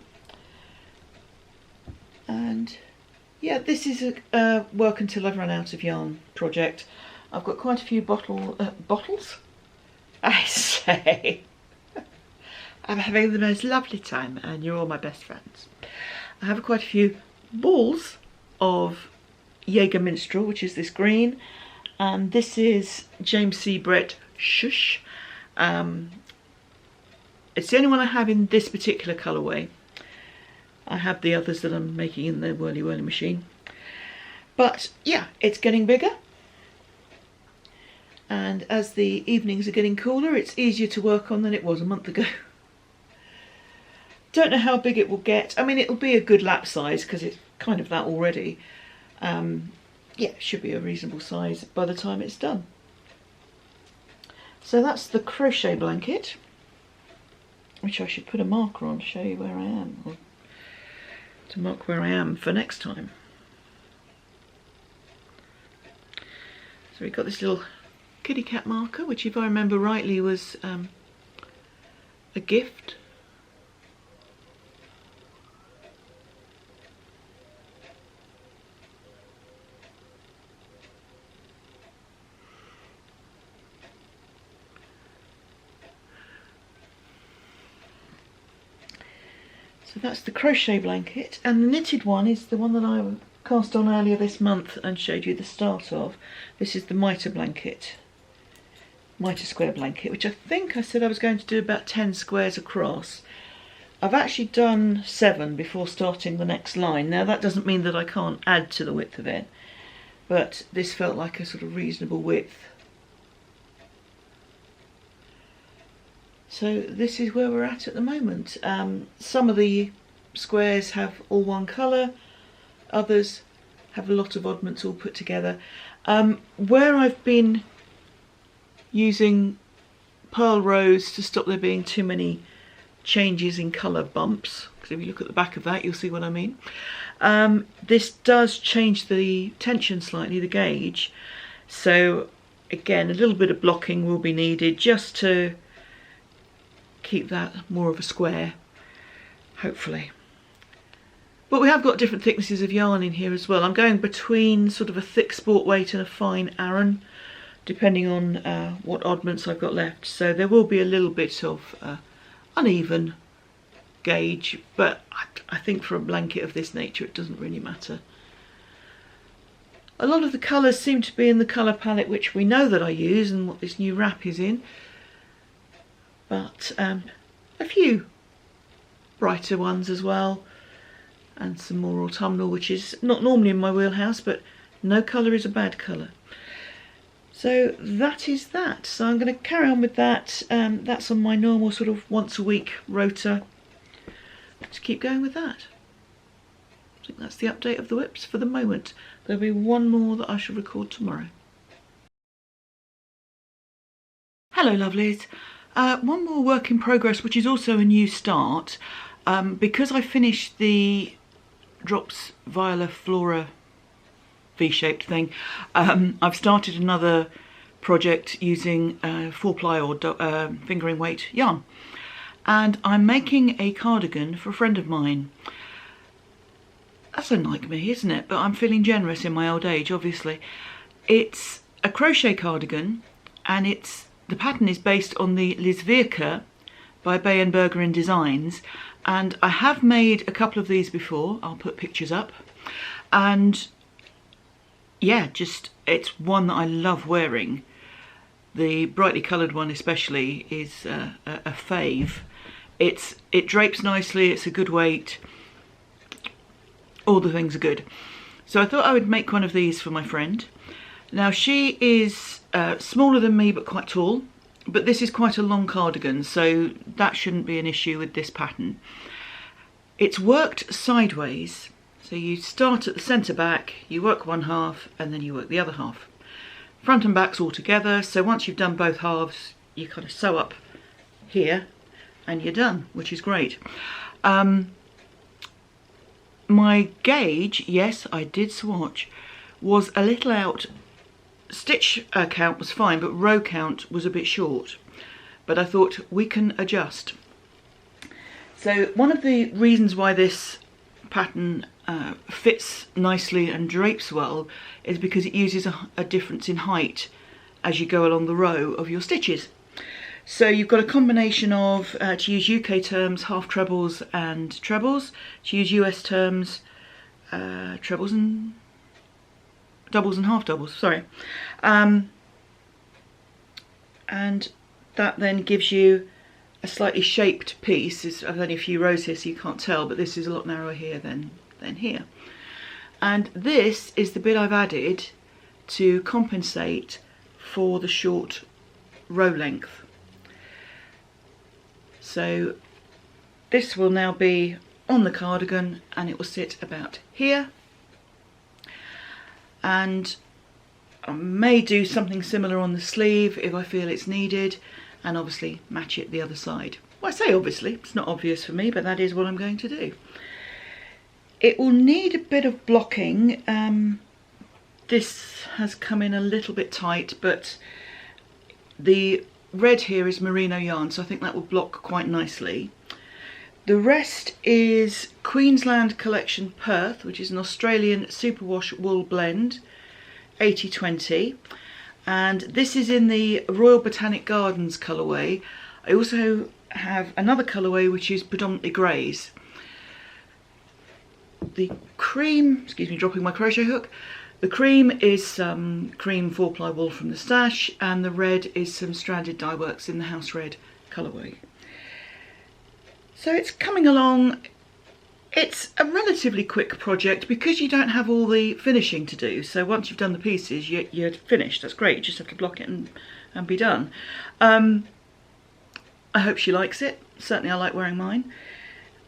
And yeah, this is a work until I've run out of yarn project. I've got quite a few bottles. I say, I'm having the most lovely time and you're all my best friends. I have quite a few balls of Jaeger Minstrel, which is this green, and this is James C. Brett Shush. It's the only one I have in this particular colourway. I have the others that I'm making in the Whirly Whirly machine. But yeah, it's getting bigger. And as the evenings are getting cooler, it's easier to work on than it was a month ago. Don't know how big it will get. I mean, it'll be a good lap size because it's kind of that already. Yeah, it should be a reasonable size by the time it's done. So that's the crochet blanket, which I should put a marker on to show you where I am, or to mark where I am for next time. So we've got this little kitty cat marker, which if I remember rightly was a gift. So that's the crochet blanket, and the knitted one is the one that I cast on earlier this month and showed you the start of. This is the mitre blanket, mitre square blanket, which I think I said I was going to do about 10 squares across. I've actually done 7 before starting the next line. Now that doesn't mean that I can't add to the width of it, but this felt like a sort of reasonable width. So this is where we're at the moment. Some of the squares have all one colour, others have a lot of oddments all put together. Where I've been using pearl rose to stop there being too many changes in colour bumps, because if you look at the back of that you'll see what I mean. This does change the tension slightly, the gauge, so again a little bit of blocking will be needed just to keep that more of a square, hopefully. But we have got different thicknesses of yarn in here as well. I'm going between sort of a thick sport weight and a fine Aran, depending on what oddments I've got left. So there will be a little bit of uneven gauge, but I think for a blanket of this nature it doesn't really matter. A lot of the colours seem to be in the colour palette which we know that I use and what this new wrap is in. But a few brighter ones as well, and some more autumnal, which is not normally in my wheelhouse, but no colour is a bad colour. So that is that. So I'm going to carry on with that. That's on my normal sort of once a week rota. Let's keep going with that. I think that's the update of the whips for the moment. There'll be one more that I shall record tomorrow. Hello lovelies. One more work in progress, which is also a new start, because I finished the Drops Viola Flora V-shaped thing. I've started another project using 4-ply or fingering weight yarn, and I'm making a cardigan for a friend of mine. That's unlike me, isn't it? But I'm feeling generous in my old age, obviously. It's a crochet cardigan, and the pattern is based on the Lesley by Berger Designs, and I have made a couple of these before. I'll put pictures up, and yeah, it's one that I love wearing. The brightly coloured one especially is a fave. It drapes nicely, it's a good weight, all the things are good. So I thought I would make one of these for my friend. Now she is smaller than me but quite tall, but this is quite a long cardigan, so that shouldn't be an issue with this pattern. It's worked sideways, so you start at the centre back, you work one half and then you work the other half. Front and back's all together, so once you've done both halves you kind of sew up here and you're done, which is great. My gauge, yes, I did swatch, was a little out. Stitch count was fine, but row count was a bit short. But I thought we can adjust. So one of the reasons why this pattern fits nicely and drapes well is because it uses a difference in height as you go along the row of your stitches. So you've got a combination of, to use UK terms, half trebles and trebles, to use US terms, trebles and doubles and half doubles, sorry. And that then gives you a slightly shaped piece. I've only a few rows here so you can't tell, but this is a lot narrower here than here. And this is the bit I've added to compensate for the short row length. So this will now be on the cardigan and it will sit about here. And I may do something similar on the sleeve if I feel it's needed, and obviously match it the other side. Well, I say obviously, it's not obvious for me, but that is what I'm going to do. It will need a bit of blocking. This has come in a little bit tight, but the red here is merino yarn, so I think that will block quite nicely. The rest is Queensland Collection Perth, which is an Australian superwash wool blend, 80/20, and this is in the Royal Botanic Gardens colourway. I also have another colourway which is predominantly greys. The cream, excuse me, dropping my crochet hook. The cream is some cream 4-ply wool from the stash, and the red is some stranded dye works in the house red colourway. So it's coming along. It's a relatively quick project because you don't have all the finishing to do. So once you've done the pieces, you're finished. That's great. You just have to block it and be done. I hope she likes it. Certainly I like wearing mine.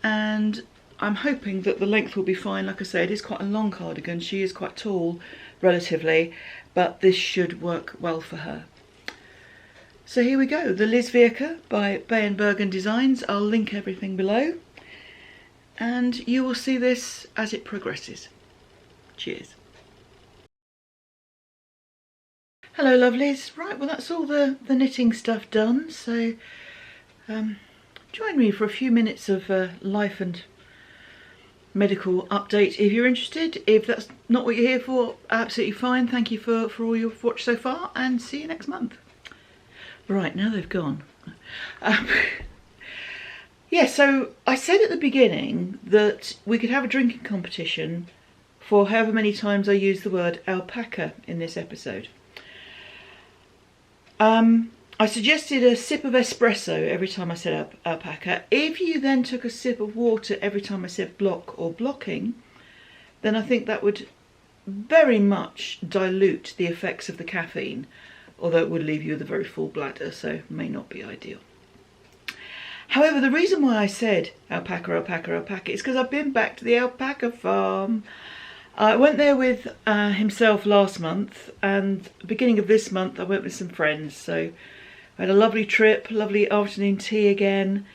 And I'm hoping that the length will be fine. Like I say, it is quite a long cardigan. She is quite tall, relatively, but this should work well for her. So here we go, the Lesley by Berger Designs. I'll link everything below, and you will see this as it progresses. Cheers. Hello lovelies. Right, well that's all the knitting stuff done, so join me for a few minutes of life and medical update if you're interested. If that's not what you're here for, absolutely fine. Thank you for all you've watched so far, and see you next month. Right, now they've gone. Yeah, so I said at the beginning that we could have a drinking competition for however many times I use the word alpaca in this episode. I suggested a sip of espresso every time I said alpaca. If you then took a sip of water every time I said block or blocking, then I think that would very much dilute the effects of the caffeine, although it would leave you with a very full bladder, so may not be ideal. However, the reason why I said alpaca, alpaca, alpaca is because I've been back to the alpaca farm. I went there with himself last month, and the beginning of this month I went with some friends, so I had a lovely trip, lovely afternoon tea again,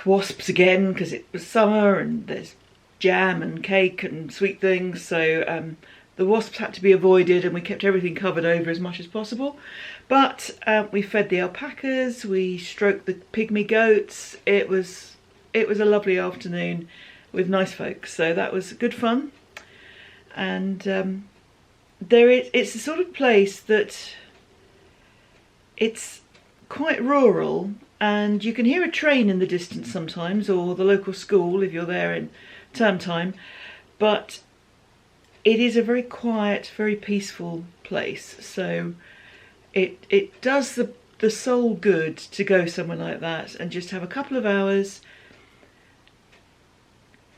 wasps again because it was summer and there's jam and cake and sweet things, so the wasps had to be avoided, and we kept everything covered over as much as possible. But we fed the alpacas, we stroked the pygmy goats. It was a lovely afternoon with nice folks, so that was good fun. And it's the sort of place that it's quite rural, and you can hear a train in the distance sometimes, or the local school if you're there in term time, but it is a very quiet, very peaceful place, so it does the soul good to go somewhere like that and just have a couple of hours.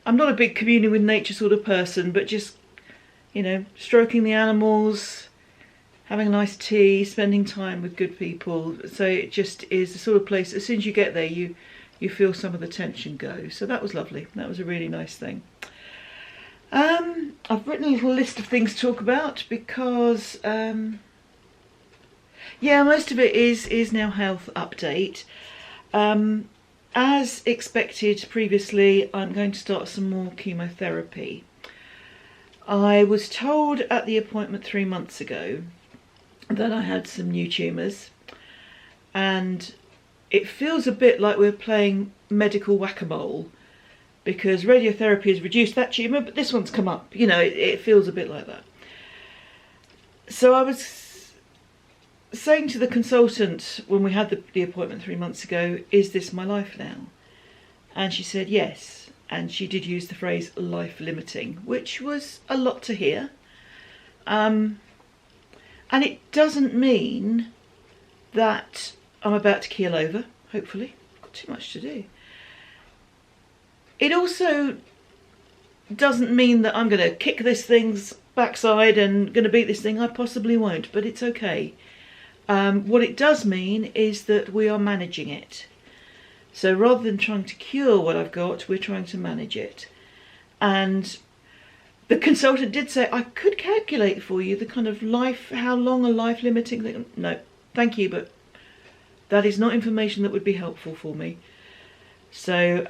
I'm not a big communing with nature sort of person, but just, you know, stroking the animals, having a nice tea, spending time with good people. So it just is the sort of place, as soon as you get there, you feel some of the tension go. So that was lovely. That was a really nice thing. I've written a little list of things to talk about because, yeah, most of it is now health update. As expected previously, I'm going to start some more chemotherapy. I was told at the appointment 3 months ago that I had some new tumours, and it feels a bit like we're playing medical whack-a-mole, because radiotherapy has reduced that tumour, but this one's come up. You know, it feels a bit like that. So I was saying to the consultant when we had the appointment 3 months ago, is this my life now? And she said yes, and she did use the phrase life-limiting, which was a lot to hear. And it doesn't mean that I'm about to keel over, hopefully. I've got too much to do. It also doesn't mean that I'm going to kick this thing's backside and going to beat this thing. I possibly won't, but it's okay. What it does mean is that we are managing it. So rather than trying to cure what I've got, we're trying to manage it. And the consultant did say, I could calculate for you the kind of how long a life limiting thing. No, thank you, but that is not information that would be helpful for me. So,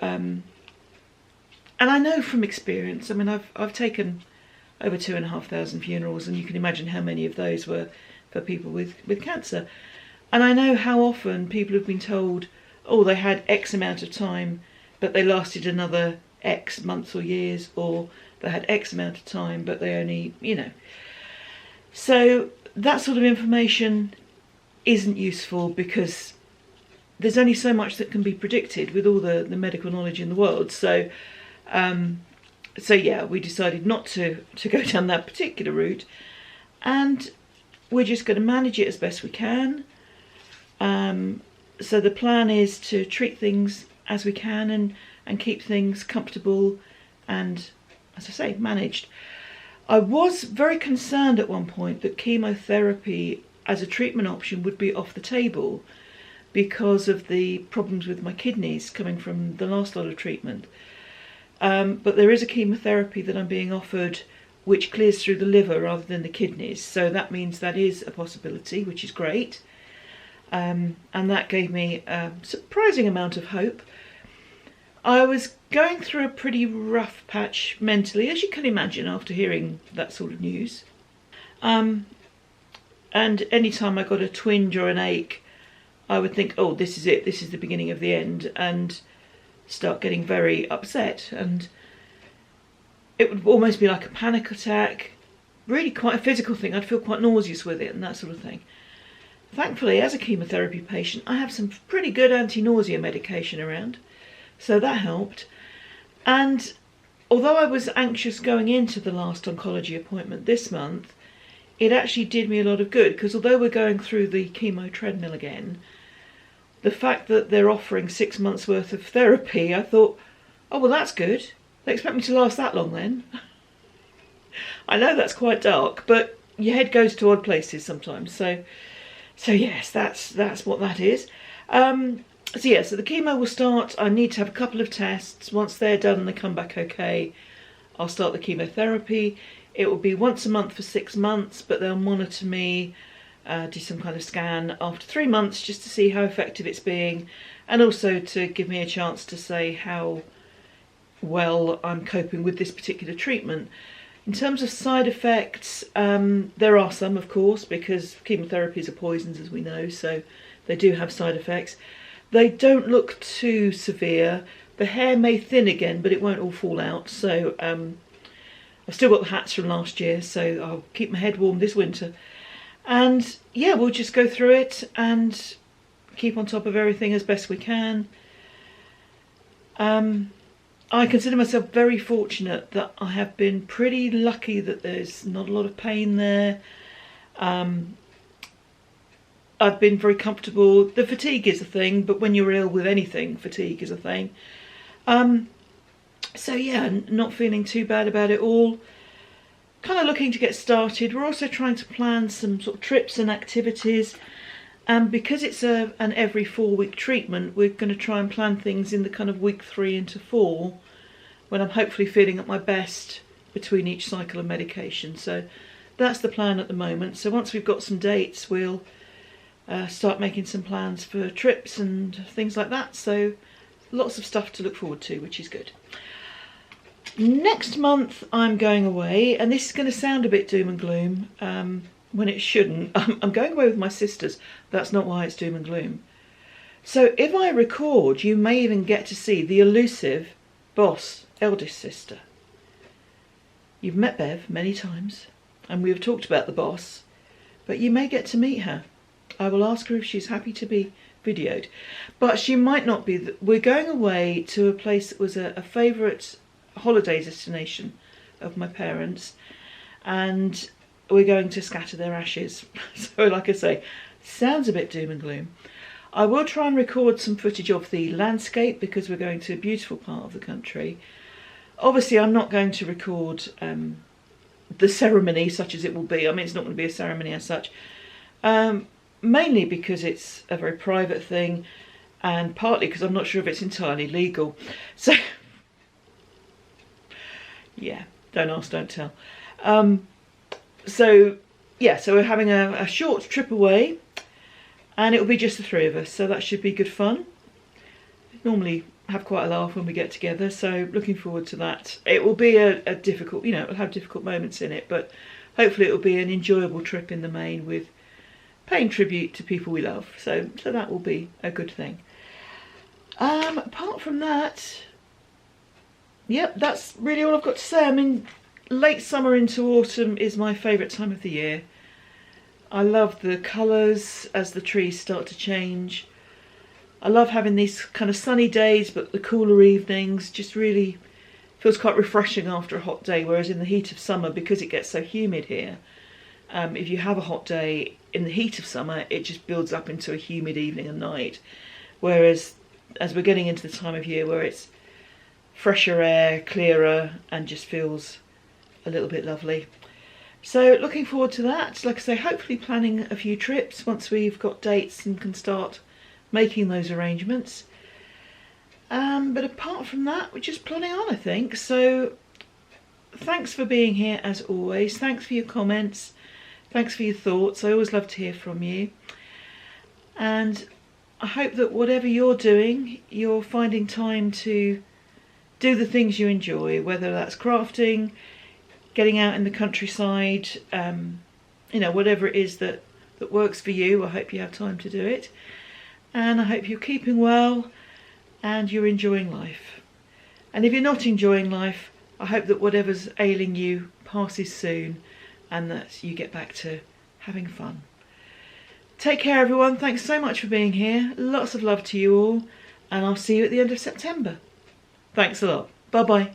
and I know from experience, I mean, I've taken over 2,500 funerals, and you can imagine how many of those were for people with cancer. And I know how often people have been told, oh, they had X amount of time, but they lasted another X months or years, or they had X amount of time, but they only, you know. So that sort of information isn't useful, because there's only so much that can be predicted with all the medical knowledge in the world. So, so yeah, we decided not to go down that particular route, and we're just going to manage it as best we can. So the plan is to treat things as we can and keep things comfortable and, as I say, managed. I was very concerned at one point that chemotherapy as a treatment option would be off the table because of the problems with my kidneys coming from the last lot of treatment. But there is a chemotherapy that I'm being offered which clears through the liver rather than the kidneys. So that means that is a possibility, which is great. And that gave me a surprising amount of hope. I was going through a pretty rough patch mentally, as you can imagine, after hearing that sort of news. And any time I got a twinge or an ache, I would think, oh, this is it, this is the beginning of the end, and start getting very upset. And it would almost be like a panic attack, really quite a physical thing. I'd feel quite nauseous with it and that sort of thing. Thankfully, as a chemotherapy patient, I have some pretty good anti-nausea medication around, so that helped. And although I was anxious going into the last oncology appointment this month, it actually did me a lot of good, because although we're going through the chemo treadmill again, the fact that they're offering 6 months worth of therapy, I thought, oh, well, that's good. They expect me to last that long then. I know that's quite dark, but your head goes to odd places sometimes. So yes, that's what that is. So yeah, so the chemo will start. I need to have a couple of tests. Once they're done and they come back okay, I'll start the chemotherapy. It will be once a month for 6 months, but they'll monitor me, do some kind of scan after 3 months just to see how effective it's being, and also to give me a chance to say how well I'm coping with this particular treatment. In terms of side effects, there are some, of course, because chemotherapies are poisons, as we know, so they do have side effects. They don't look too severe. The hair may thin again, but it won't all fall out. So I've still got the hats from last year, so I'll keep my head warm this winter. And yeah, we'll just go through it and keep on top of everything as best we can. I consider myself very fortunate that I have been pretty lucky that there's not a lot of pain there. I've been very comfortable. The fatigue is a thing, but when you're ill with anything, fatigue is a thing. So yeah, not feeling too bad about it all. Kind of looking to get started. We're also trying to plan some sort of trips and activities. And because it's an every 4-week treatment, we're going to try and plan things in the kind of week 3 into 4, when I'm hopefully feeling at my best between each cycle of medication. So that's the plan at the moment. So once we've got some dates, we'll start making some plans for trips and things like that. So lots of stuff to look forward to, which is good. Next month I'm going away, and this is going to sound a bit doom and gloom when it shouldn't. I'm going away with my sisters. That's not why it's doom and gloom. So if I record, you may even get to see the elusive boss eldest sister. You've met Bev many times, and we have talked about the boss, but you may get to meet her. I will ask her if she's happy to be videoed, but she might not be. We're going away to a place that was a favourite holiday destination of my parents, and we're going to scatter their ashes. So like I say, sounds a bit doom and gloom. I will try and record some footage of the landscape because we're going to a beautiful part of the country. Obviously I'm not going to record the ceremony such as it will be. I mean, it's not going to be a ceremony as such, mainly because it's a very private thing, and partly because I'm not sure if it's entirely legal. So yeah, don't ask, don't tell. So yeah, so we're having a short trip away, and it will be just the 3 of us, so that should be good fun. Normally have quite a laugh when we get together, so looking forward to that. It will be a difficult, you know, it'll have difficult moments in it, but hopefully it will be an enjoyable trip in the main, with paying tribute to people we love. So that will be a good thing. Apart from that, yep, that's really all I've got to say. I mean, late summer into autumn is my favourite time of the year. I love the colours as the trees start to change. I love having these kind of sunny days, but the cooler evenings just really feels quite refreshing after a hot day. Whereas in the heat of summer, because it gets so humid here, if you have a hot day in the heat of summer, it just builds up into a humid evening and night. Whereas as we're getting into the time of year where it's fresher air, clearer, and just feels a little bit lovely. So looking forward to that. Like I say, hopefully planning a few trips once we've got dates and can start making those arrangements. But apart from that, we're just plodding on, I think. So thanks for being here as always. Thanks for your comments. Thanks for your thoughts. I always love to hear from you. And I hope that whatever you're doing, you're finding time to do the things you enjoy, whether that's crafting, getting out in the countryside, you know, whatever it is that works for you. I hope you have time to do it. And I hope you're keeping well and you're enjoying life. And if you're not enjoying life, I hope that whatever's ailing you passes soon and that you get back to having fun. Take care, everyone. Thanks so much for being here. Lots of love to you all, and I'll see you at the end of September. Thanks a lot. Bye-bye.